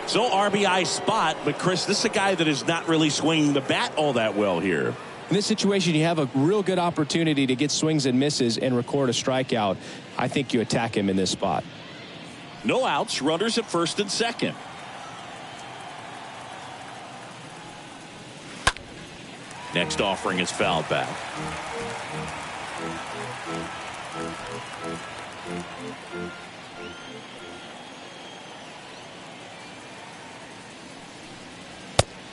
So RBI spot, but Chris, this is a guy that is not really swinging the bat all that well here. In this situation, you have a real good opportunity to get swings and misses and record a strikeout. I think you attack him in this spot. No outs, runners at first and second. Next offering is fouled back.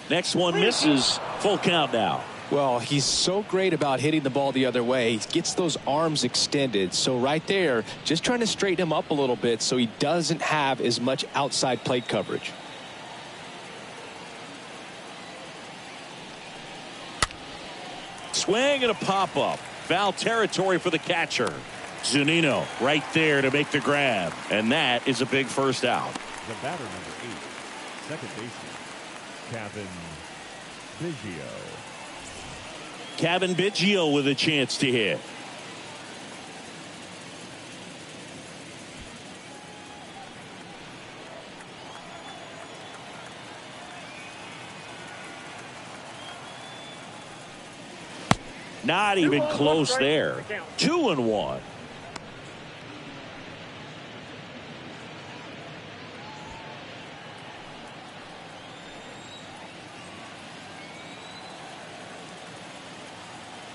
Next one misses. Full count now. Well, he's so great about hitting the ball the other way. He gets those arms extended. So right there, just trying to straighten him up a little bit so he doesn't have as much outside plate coverage. Swing and a pop-up. Foul territory for the catcher. Zunino right there to make the grab. And that is a big first out. The batter, number 8, second baseman, Kevin Biggio. Kevin Biggio with a chance to hit. Not even close there. 2-1.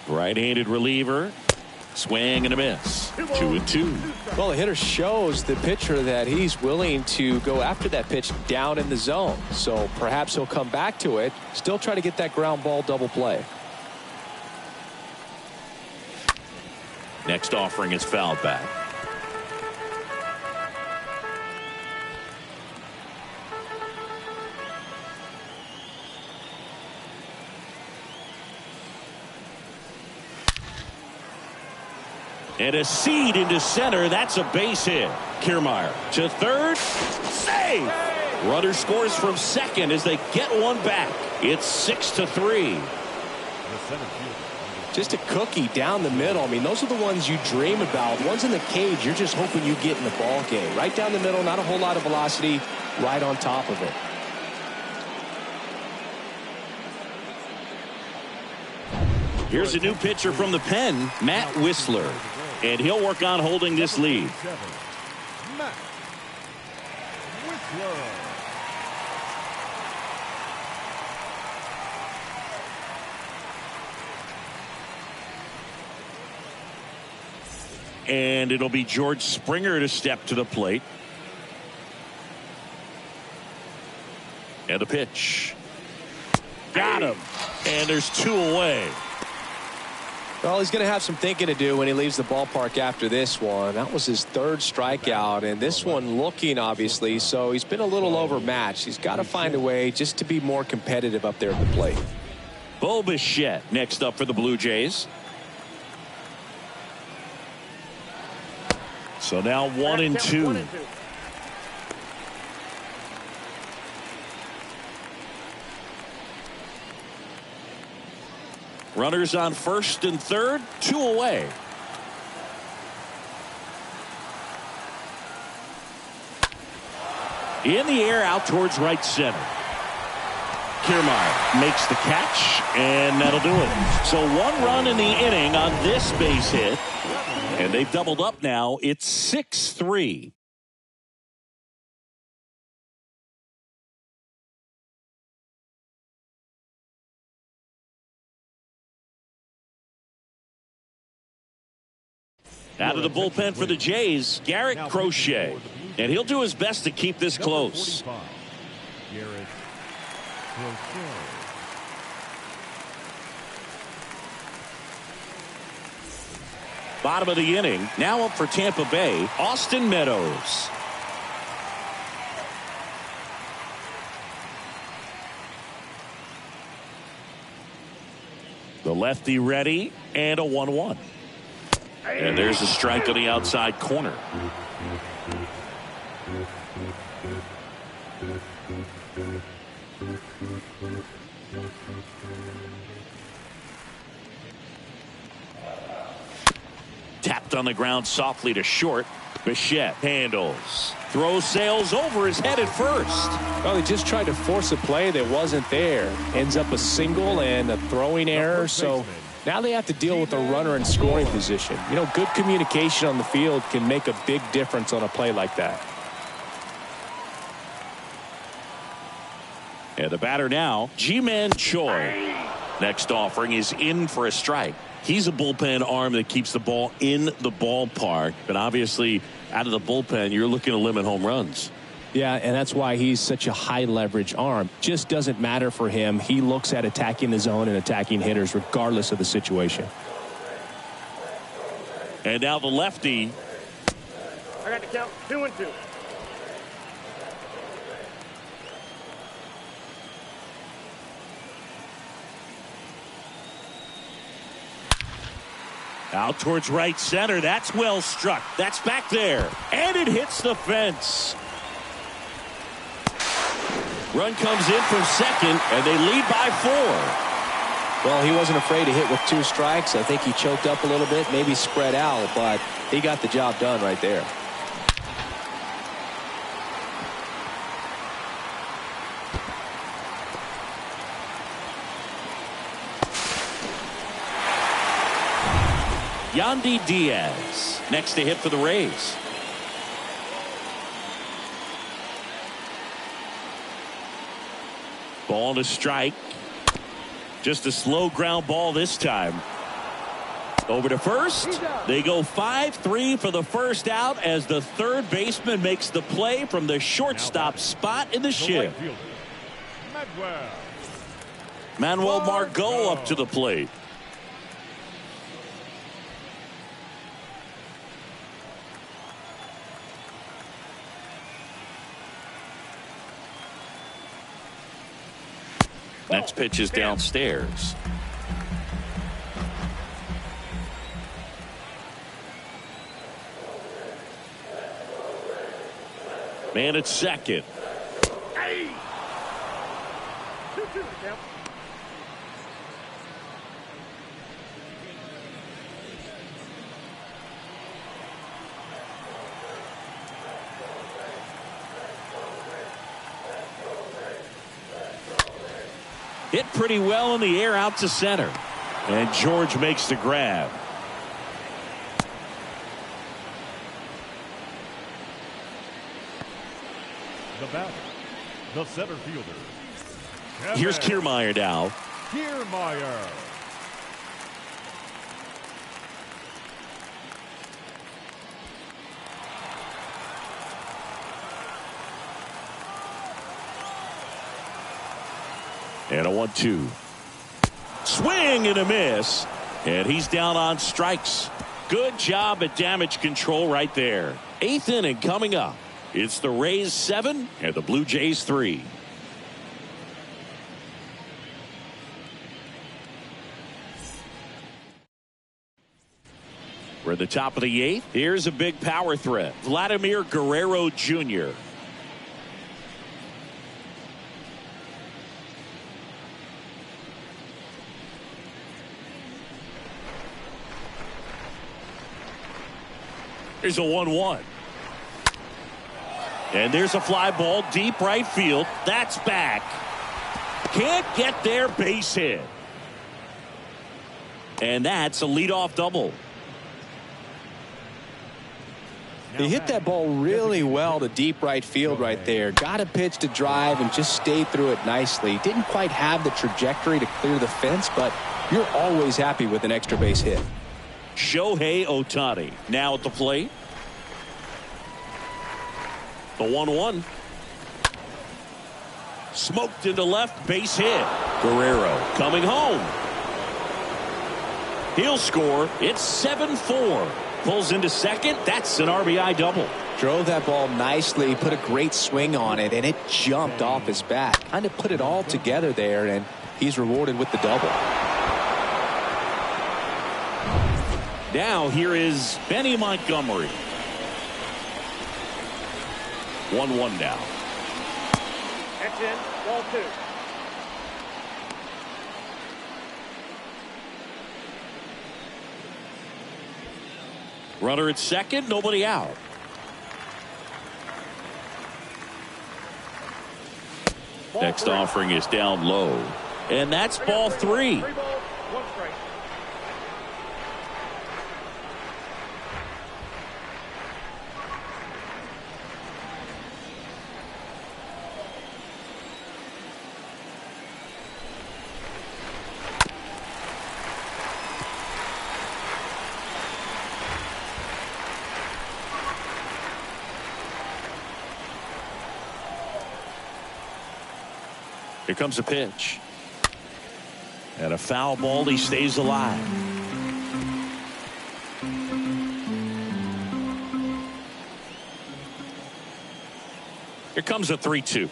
Right-handed reliever. Swing and a miss. 2-2. Well, the hitter shows the pitcher that he's willing to go after that pitch down in the zone. So perhaps he'll come back to it. Still try to get that ground ball double play. Next offering is fouled back. And a seed into center. That's a base hit. Kiermaier to third. Save. Runner scores from second as they get one back. It's 6-3. Just a cookie down the middle. I mean, those are the ones you dream about. Ones in the cage, you're just hoping you get in the ball game. Right down the middle, not a whole lot of velocity, right on top of it. Here's a new pitcher from the pen, Matt Whistler. And he'll work on holding this lead. Matt Whistler. And it'll be George Springer to step to the plate. And a pitch. Got him. And there's 2 away. Well, he's going to have some thinking to do when he leaves the ballpark after this one. That was his 3rd strikeout, and this one looking, obviously, so he's been a little overmatched. He's got to find a way just to be more competitive up there at the plate. Bo Bichette next up for the Blue Jays. So now 1-2. Runners on first and third, 2 away. In the air out towards right center. Kiermaier makes the catch, and that'll do it. So 1 run in the inning on this base hit, and they've doubled up now. It's 6-3. Out of the bullpen for the Jays, Garrett Crochet. And he'll do his best to keep this close. Garrett Crochet. Bottom of the inning. Now up for Tampa Bay, Austin Meadows. The lefty ready, and a 1-1. And there's a strike on the outside corner. Tapped on the ground softly to short. Bichette handles. Throw sails over his head at first. Well, they just tried to force a play that wasn't there. Ends up a single and a throwing error. So now they have to deal with a runner in scoring position. You know, good communication on the field can make a big difference on a play like that. And the batter now, Ji-Man Choi. Next offering is in for a strike. He's a bullpen arm that keeps the ball in the ballpark. But obviously, out of the bullpen, you're looking to limit home runs. Yeah, and that's why he's such a high leverage arm. Just doesn't matter for him. He looks at attacking the zone and attacking hitters regardless of the situation. And now the lefty. I got the count 2-2. Out towards right center. That's well struck. That's back there. And it hits the fence. Run comes in from second, and they lead by 4. Well, he wasn't afraid to hit with 2 strikes. I think he choked up a little bit, maybe spread out, but he got the job done right there. Yandy Diaz next to hit for the Rays. Ball to strike. Just a slow ground ball this time. Over to first. They go 5-3 for the first out as the third baseman makes the play from the shortstop spot in the shift. Manuel Margot up to the plate. Next pitch is downstairs. Man at second. Hey! 2-2 the count. Hit pretty well in the air out to center. And George makes the grab. The batter, the center fielder. Here's Kiermaier now. Kiermaier. And a 1-2. Swing and a miss. And he's down on strikes. Good job at damage control right there. 8th inning coming up. It's the Rays 7 and the Blue Jays 3. We're at the top of the 8th. Here's a big power threat. Vladimir Guerrero Jr. Here's a 1-1. And there's a fly ball deep right field. That's back. Can't get there, base hit. And that's a leadoff double. He hit that ball really well to deep right field right there. Got a pitch to drive and just stayed through it nicely. Didn't quite have the trajectory to clear the fence, but you're always happy with an extra base hit. Shohei Ohtani now at the plate. The 1-1. Smoked into left, base hit. Guerrero coming home. He'll score. It's 7-4. Pulls into second. That's an RBI double. Drove that ball nicely, put a great swing on it, and it jumped off his bat. Kind of put it all together there, and he's rewarded with the double. Now here is Benny Montgomery. 1-1 now. That's in. Ball 2. Runner at second, nobody out. Next offering is down low. And that's ball 3. 3 balls, 1 strike. Here comes a pitch. And a foul ball. He stays alive. Here comes a 3-2.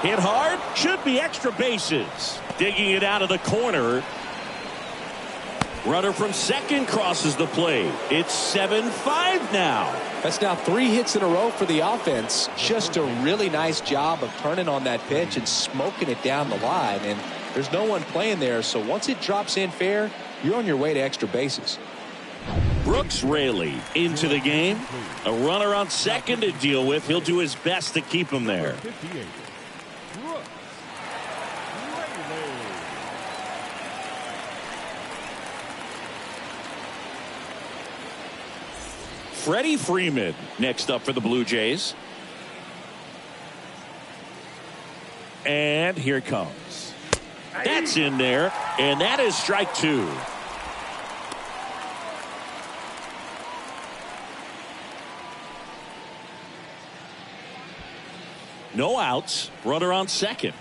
Hit hard. Should be extra bases. Digging it out of the corner. Runner from second crosses the plate. It's 7-5 now. That's now 3 hits in a row for the offense. Just a really nice job of turning on that pitch and smoking it down the line. And there's no one playing there, so once it drops in fair, you're on your way to extra bases. Brooks Raley into the game. A runner on second to deal with. He'll do his best to keep him there. 58. Brooks Raley. Freddie Freeman next up for the Blue Jays. And here it comes. That's in there, and that is strike 2. No outs. Runner on second.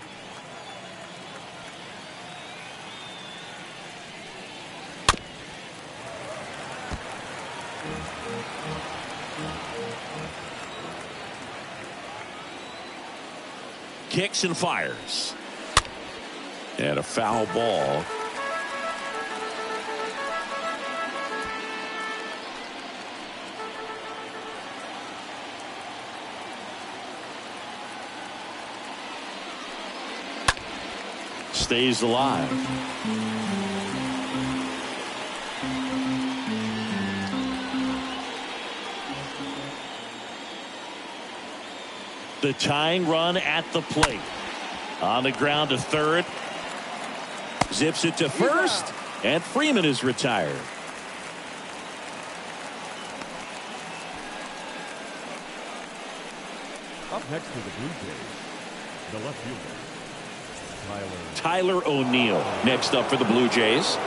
Kicks and fires. And a foul ball. Stays alive. The tying run at the plate. On the ground to third. Zips it to first. And Freeman is retired. Up next to the Blue Jays, the left fielder, Tyler O'Neill next up for the Blue Jays.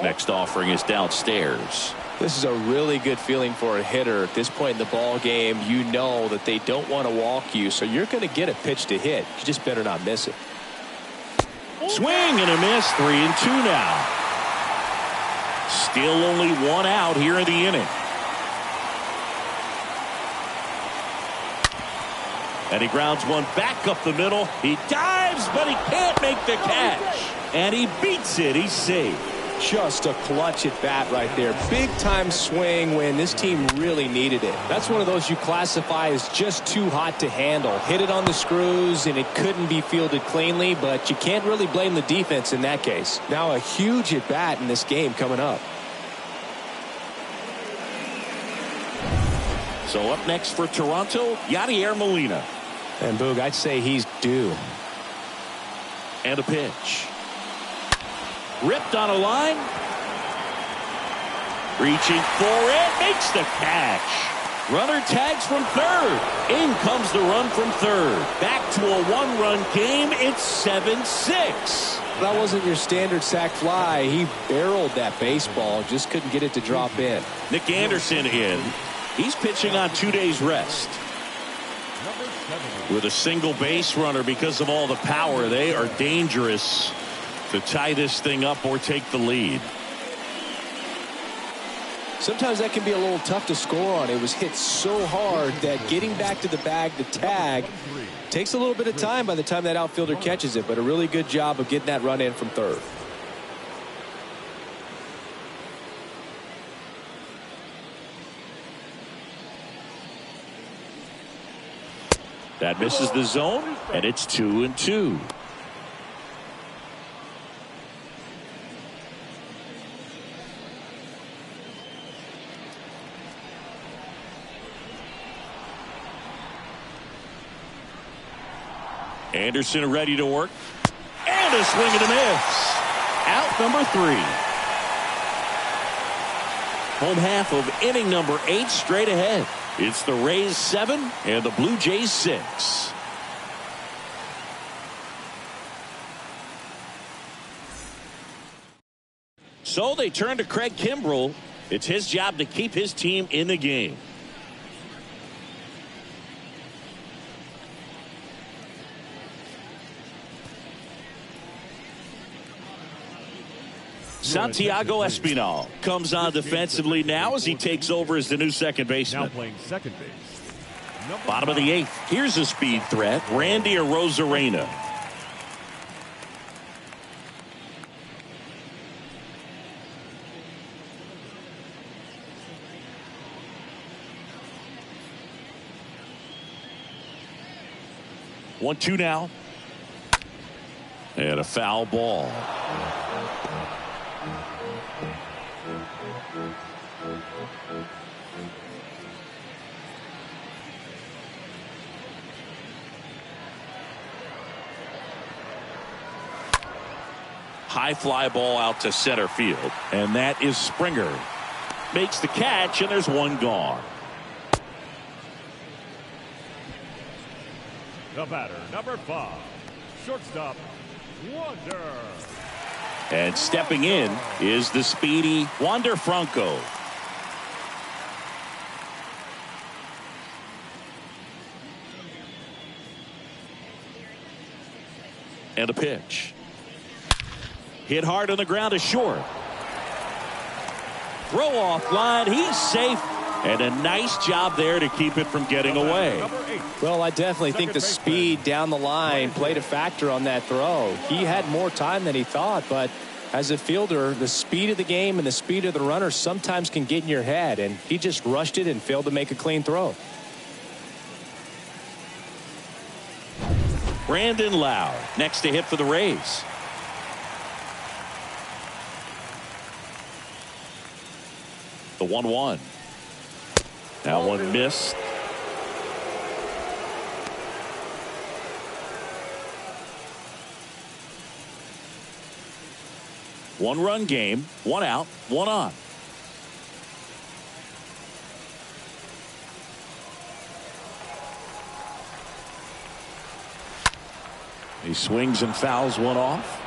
Next offering is downstairs. This is a really good feeling for a hitter at this point in the ball game. You know that they don't want to walk you, so you're going to get a pitch to hit. You just better not miss it. Swing and a miss. 3-2 now. Still only 1 out here in the inning. And he grounds one back up the middle. He dives, but he can't make the catch. And he beats it. He's safe. Just a clutch at bat right there. Big time swing when this team really needed it. That's one of those you classify as just too hot to handle. Hit it on the screws and it couldn't be fielded cleanly, but you can't really blame the defense in that case. Now a huge at bat in this game coming up. So up next for Toronto, Yadier Molina. And Boog, I'd say he's due. And a pitch. Ripped on a line. Reaching for it. Makes the catch. Runner tags from third. In comes the run from third. Back to a one-run game. It's 7-6. That wasn't your standard sac fly. He barreled that baseball. Just couldn't get it to drop in. Nick Anderson in. He's pitching on 2 days rest. With a single base runner because of all the power, they are dangerous to tie this thing up or take the lead. Sometimes that can be a little tough to score on. It was hit so hard that getting back to the bag to tag takes a little bit of time by the time that outfielder catches it, but a really good job of getting that run in from third. That misses the zone, and it's 2-2. Anderson ready to work. And a swing and a miss. Out number 3. Home half of inning number 8 straight ahead. It's the Rays 7 and the Blue Jays 6. So they turn to Craig Kimbrell. It's his job to keep his team in the game. Santiago Espinal comes on defensively now as he takes over as the new second baseman. Now playing second base. Bottom of the 8th. Here's a speed threat. Randy Arozarena. One, two now. And a foul ball. High fly ball out to center field. And that is Springer. Makes the catch, and there's one gone. The batter, number 5, shortstop, Wander. And stepping in is the speedy Wander Franco. And a pitch. Hit hard on the ground to short. Throw off line. He's safe. And a nice job there to keep it from getting away. Well, I definitely think the speed down the line played a factor on that throw. He had more time than he thought, but as a fielder, the speed of the game and the speed of the runner sometimes can get in your head, and he just rushed it and failed to make a clean throw. Brandon Lowe next to hit for the Rays. The 1-1. Now one missed. One-run game, 1 out, 1 on. He swings and fouls one off.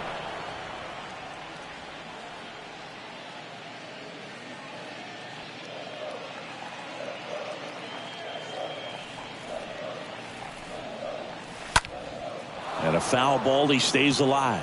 And a foul ball, he stays alive.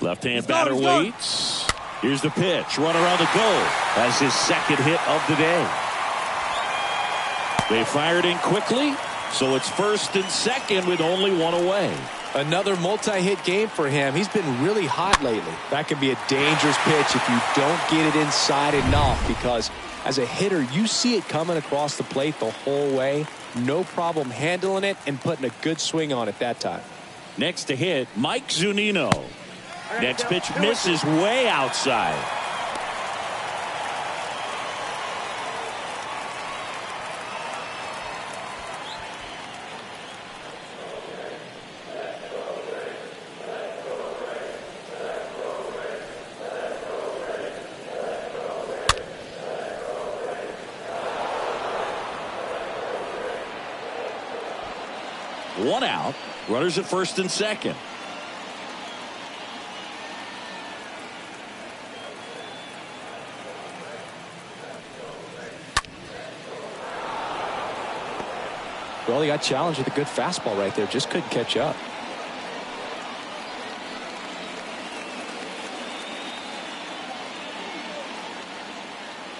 Left-hand batter waits. Here's the pitch. Run around the goal. Has his second hit of the day. They fired in quickly, so it's first and second with only one away. Another multi-hit game for him. He's been really hot lately. That can be a dangerous pitch if you don't get it inside enough, because as a hitter, you see it coming across the plate the whole way. No problem handling it and putting a good swing on it that time. Next to hit, Mike Zunino. Next pitch misses way outside. One out. Runners at first and second. Well, he got challenged with a good fastball right there. Just couldn't catch up.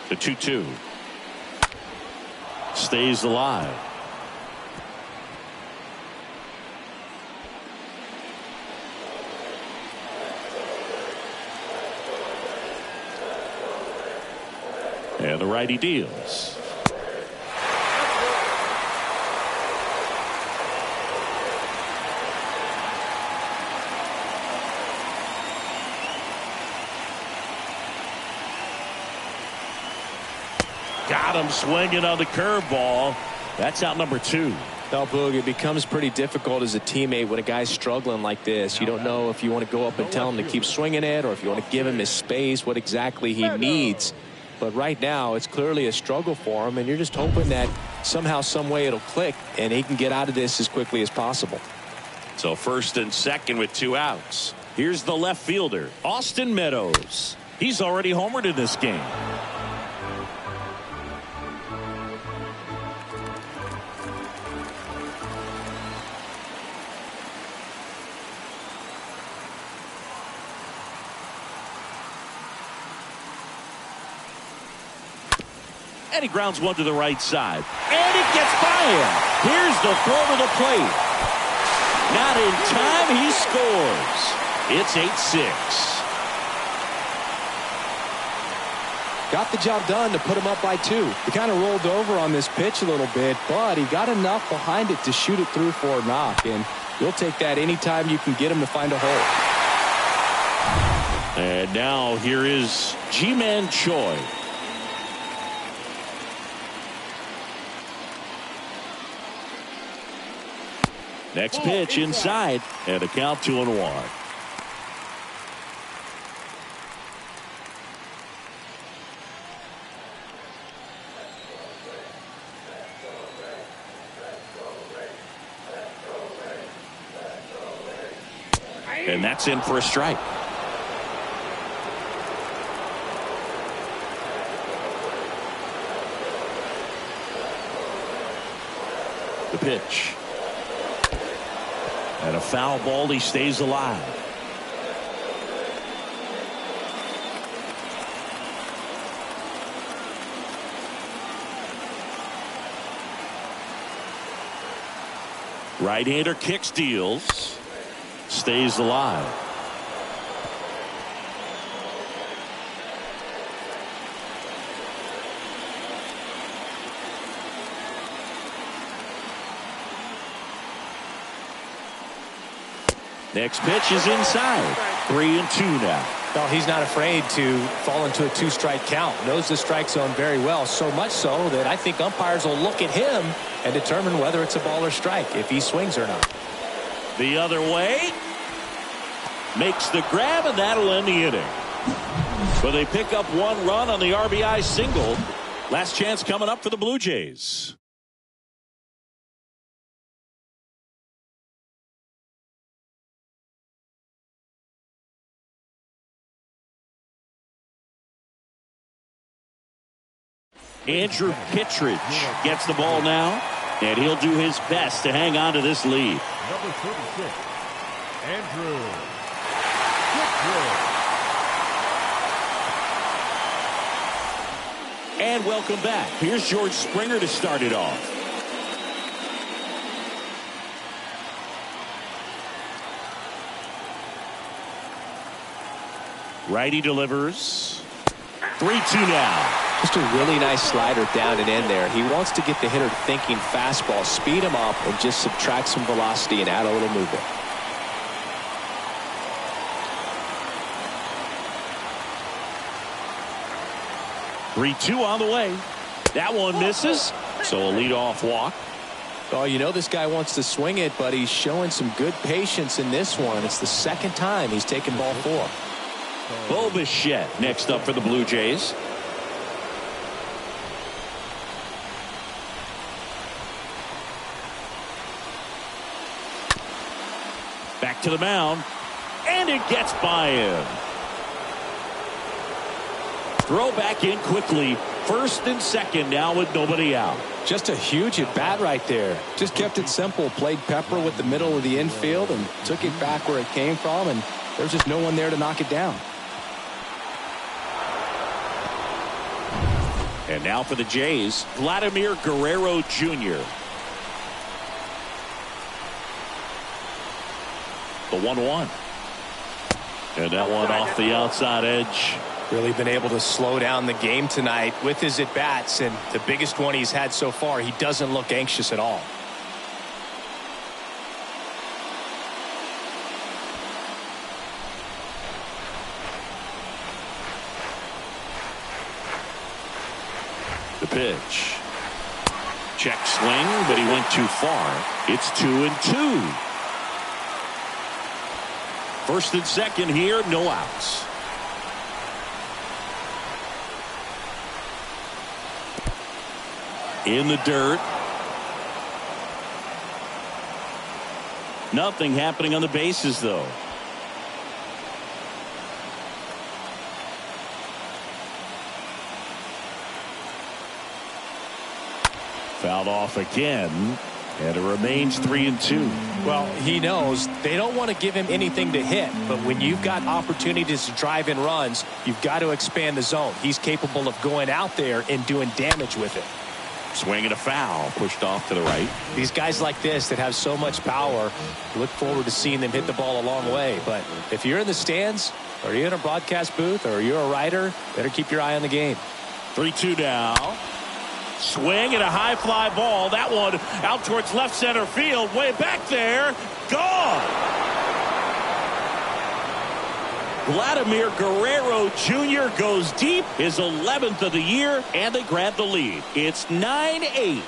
The 2-2. Stays alive. And the righty deals. Got him swinging on the curveball. That's out number 2. Now, Boog, it becomes pretty difficult as a teammate when a guy's struggling like this. You don't know if you want to go up and tell him to keep swinging it or if you want to give him his space, what exactly he needs. But right now, it's clearly a struggle for him, and you're just hoping that somehow, some way it'll click, and he can get out of this as quickly as possible. So first and second with 2 outs. Here's the left fielder, Austin Meadows. He's already homered in this game. And he grounds one to the right side. And it gets by him. Here's the throw to the plate. Not in time. He scores. It's 8-6. Got the job done to put him up by 2. He kind of rolled over on this pitch a little bit, but he got enough behind it to shoot it through for a knock. And you'll take that anytime you can get him to find a hole. And now here is Ji-Man Choi. Next pitch inside, and a count 2-1. And that's in for a strike. The pitch. And a foul ball. He stays alive. Right-hander kicks, deals. Stays alive. Next pitch is inside. 3-2 now. Well, he's not afraid to fall into a 2-strike count. Knows the strike zone very well, so much so that I think umpires will look at him and determine whether it's a ball or strike, if he swings or not. The other way. Makes the grab, and that'll end the inning. But they pick up 1 run on the RBI single. Last chance coming up for the Blue Jays. Andrew Kittredge gets the ball now, and he'll do his best to hang on to this lead. Number 36, Andrew Kittredge. And welcome back. Here's George Springer to start it off. Righty delivers. 3-2 now. Just a really nice slider down and in there. He wants to get the hitter thinking fastball, speed him up, and just subtract some velocity and add a little movement. Three-two on the way. That one misses, so a leadoff walk. Oh, you know this guy wants to swing it, but he's showing some good patience in this one. It's the second time he's taken ball 4. Bo Bichette next up for the Blue Jays. Back to the mound. And it gets by him. Throw back in quickly. First and second now with nobody out. Just a huge at bat right there. Just kept it simple. Played pepper with the middle of the infield and took it back where it came from. And there's just no one there to knock it down. And now for the Jays, Vladimir Guerrero Jr. The 1-1. And that one off the outside edge. Really been able to slow down the game tonight with his at-bats, and the biggest one he's had so far. He doesn't look anxious at all. The pitch. Check swing, but he went too far. It's 2-2. First and second here, no outs. In the dirt. Nothing happening on the bases, though. Fouled off again, and it remains 3-2. Well, he knows they don't want to give him anything to hit, but when you've got opportunities to drive in runs, you've got to expand the zone. He's capable of going out there and doing damage with it. Swing and a foul, pushed off to the right. These guys like this that have so much power, look forward to seeing them hit the ball a long way. But if you're in the stands, or you're in a broadcast booth, or you're a writer, better keep your eye on the game. 3-2 now. Swing and a high fly ball. That one out towards left center field. Way back there. Gone. Vladimir Guerrero Jr. goes deep, his 11th of the year, and they grab the lead. It's 9-8.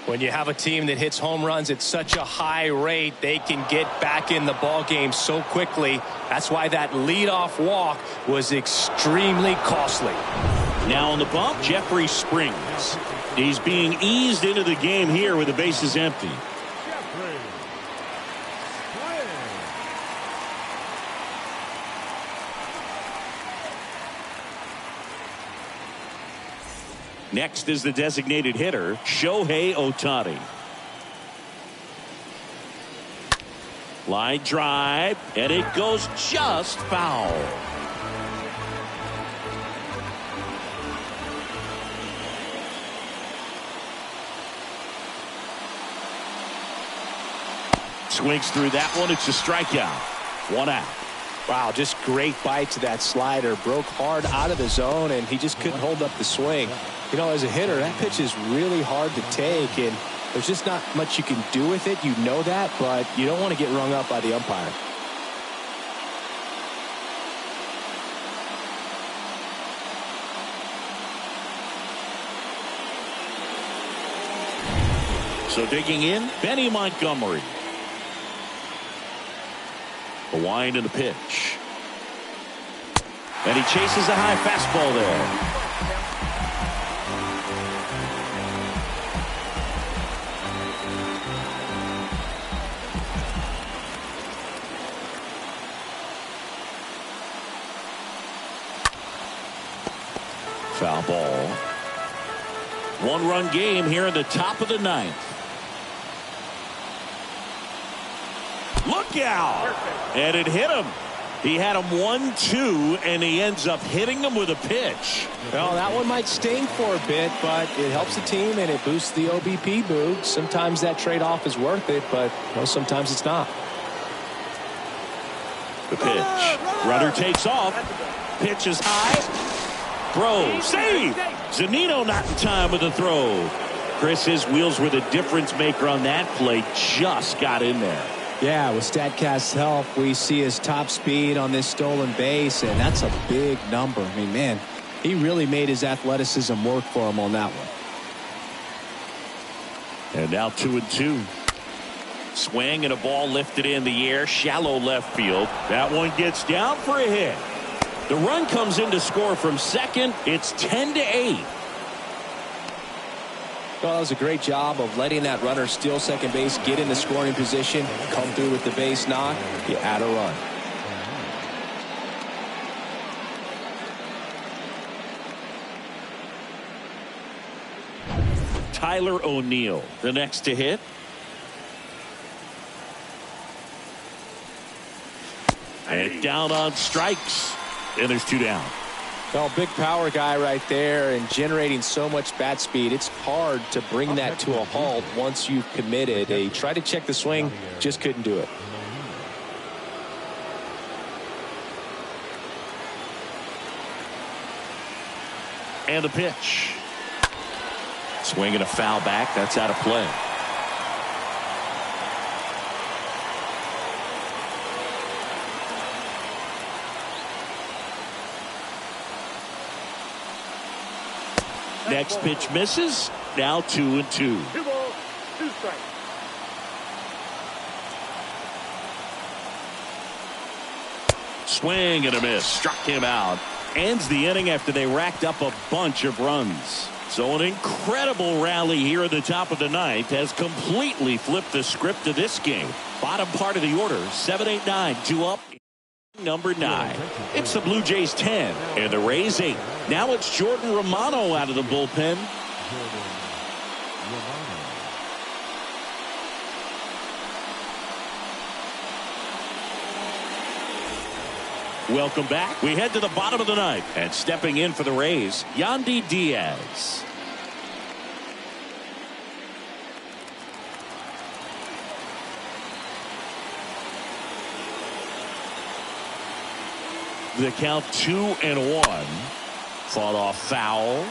When you have a team that hits home runs at such a high rate, they can get back in the ball game so quickly. That's why that leadoff walk was extremely costly. Now on the bump, Jeffrey Springs. He's being eased into the game here with the bases empty. Next is the designated hitter, Shohei Ohtani. Line drive, and it goes just foul. Swings through that one. It's a strikeout. 1 out. Wow, just great bite to that slider. Broke hard out of the zone, and he just couldn't hold up the swing. You know, as a hitter, that pitch is really hard to take, and there's just not much you can do with it. You know that, but you don't want to get rung up by the umpire. So digging in, Benny Montgomery. The wind and the pitch. And he chases a high fastball there. Foul ball. 1-run game here in the top of the 9th. Look out! And it hit him. He had him 1-2, and he ends up hitting him with a pitch. Well, that one might sting for a bit, but it helps the team and it boosts the OBP boot. Sometimes that trade-off is worth it, but sometimes it's not. The pitch. Runner takes off. Pitch is high. Throw. Save! Zunino not in time with the throw. Chris, his wheels were the difference maker on that play. Just got in there. Yeah, with StatCast's help, we see his top speed on this stolen base, and that's a big number. I mean, man, He really made his athleticism work for him on that one. And now 2-2. Swing and a ball lifted in the air, shallow left field. That one gets down for a hit. The run comes in to score from second. It's 10-8. Well, that was a great job of letting that runner steal second base, get in the scoring position, come through with the base knock. You add a run. Tyler O'Neill, the next to hit. And down on strikes. And there's 2 down. Well, big power guy right there and generating so much bat speed. It's hard to bring that to a halt once you've committed. He tried to check the swing, just couldn't do it. And the pitch. Swing and a foul back. That's out of play. Next pitch misses. Now 2-2. 2 balls, 2 strikes. Swing and a miss. Struck him out. Ends the inning after they racked up a bunch of runs. So an incredible rally here at the top of the ninth has completely flipped the script of this game. Bottom part of the order, 7-8-9, 2 up. Number 9. It's the Blue Jays 10 and the Rays 8. Now it's Jordan Romano out of the bullpen. Welcome back. We head to the bottom of the ninth, and stepping in for the Rays, Yandy Diaz. The count 2-1. Fought off foul.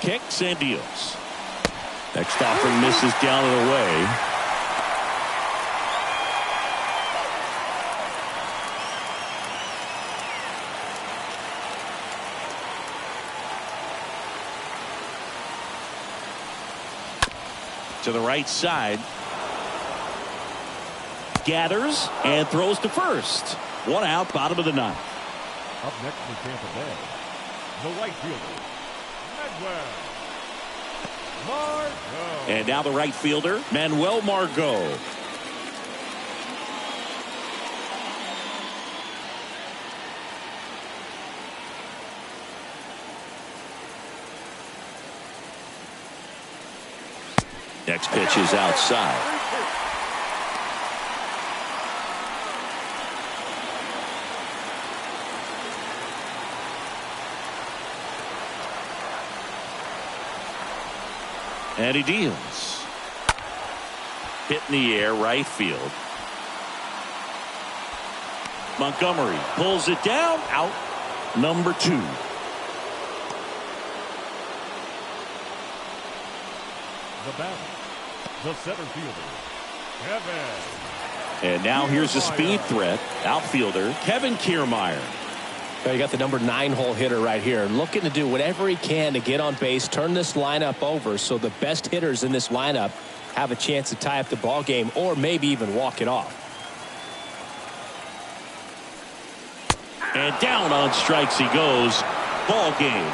Kicks and deals. Next offering misses down and away. To the right side. Gathers and throws to first. 1 out, bottom of the ninth. Up next for Tampa Bay, the right fielder, Margot. And now the right fielder, Manuel Margot. Next pitch is outside. And he deals. Hit in the air, right field. Montgomery pulls it down, out. Number 2. The batter, the center fielder, Kevin. And now here's a speed threat, outfielder Kevin Kiermaier. You got the number 9 hole hitter right here, looking to do whatever he can to get on base, turn this lineup over so the best hitters in this lineup have a chance to tie up the ball game or maybe even walk it off. And down on strikes he goes. Ball game.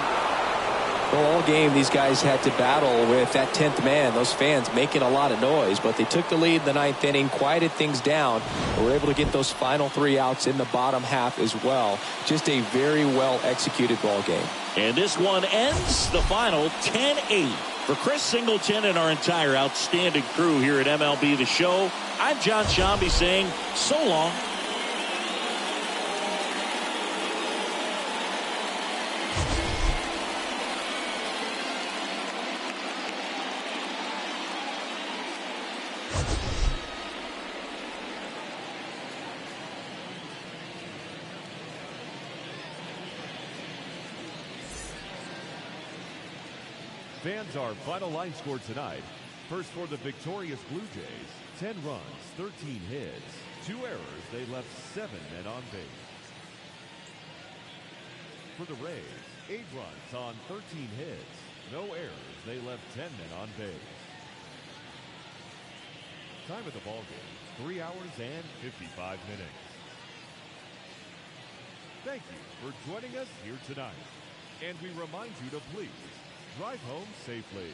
Well, all game these guys had to battle with that 10th man, those fans making a lot of noise, but they took the lead in the 9th inning, quieted things down, and were able to get those final 3 outs in the bottom half as well. Just a very well executed ball game. And this one ends the final 10-8. For Chris Singleton and our entire outstanding crew here at MLB The Show, I'm John Shambi saying so long. Fans, our final line score tonight. First for the victorious Blue Jays, 10 runs, 13 hits, 2 errors. They left 7 men on base. For the Rays, 8 runs on 13 hits, no errors. They left 10 men on base. Time of the ball game, 3 hours and 55 minutes. Thank you for joining us here tonight. And we remind you to please drive home safely.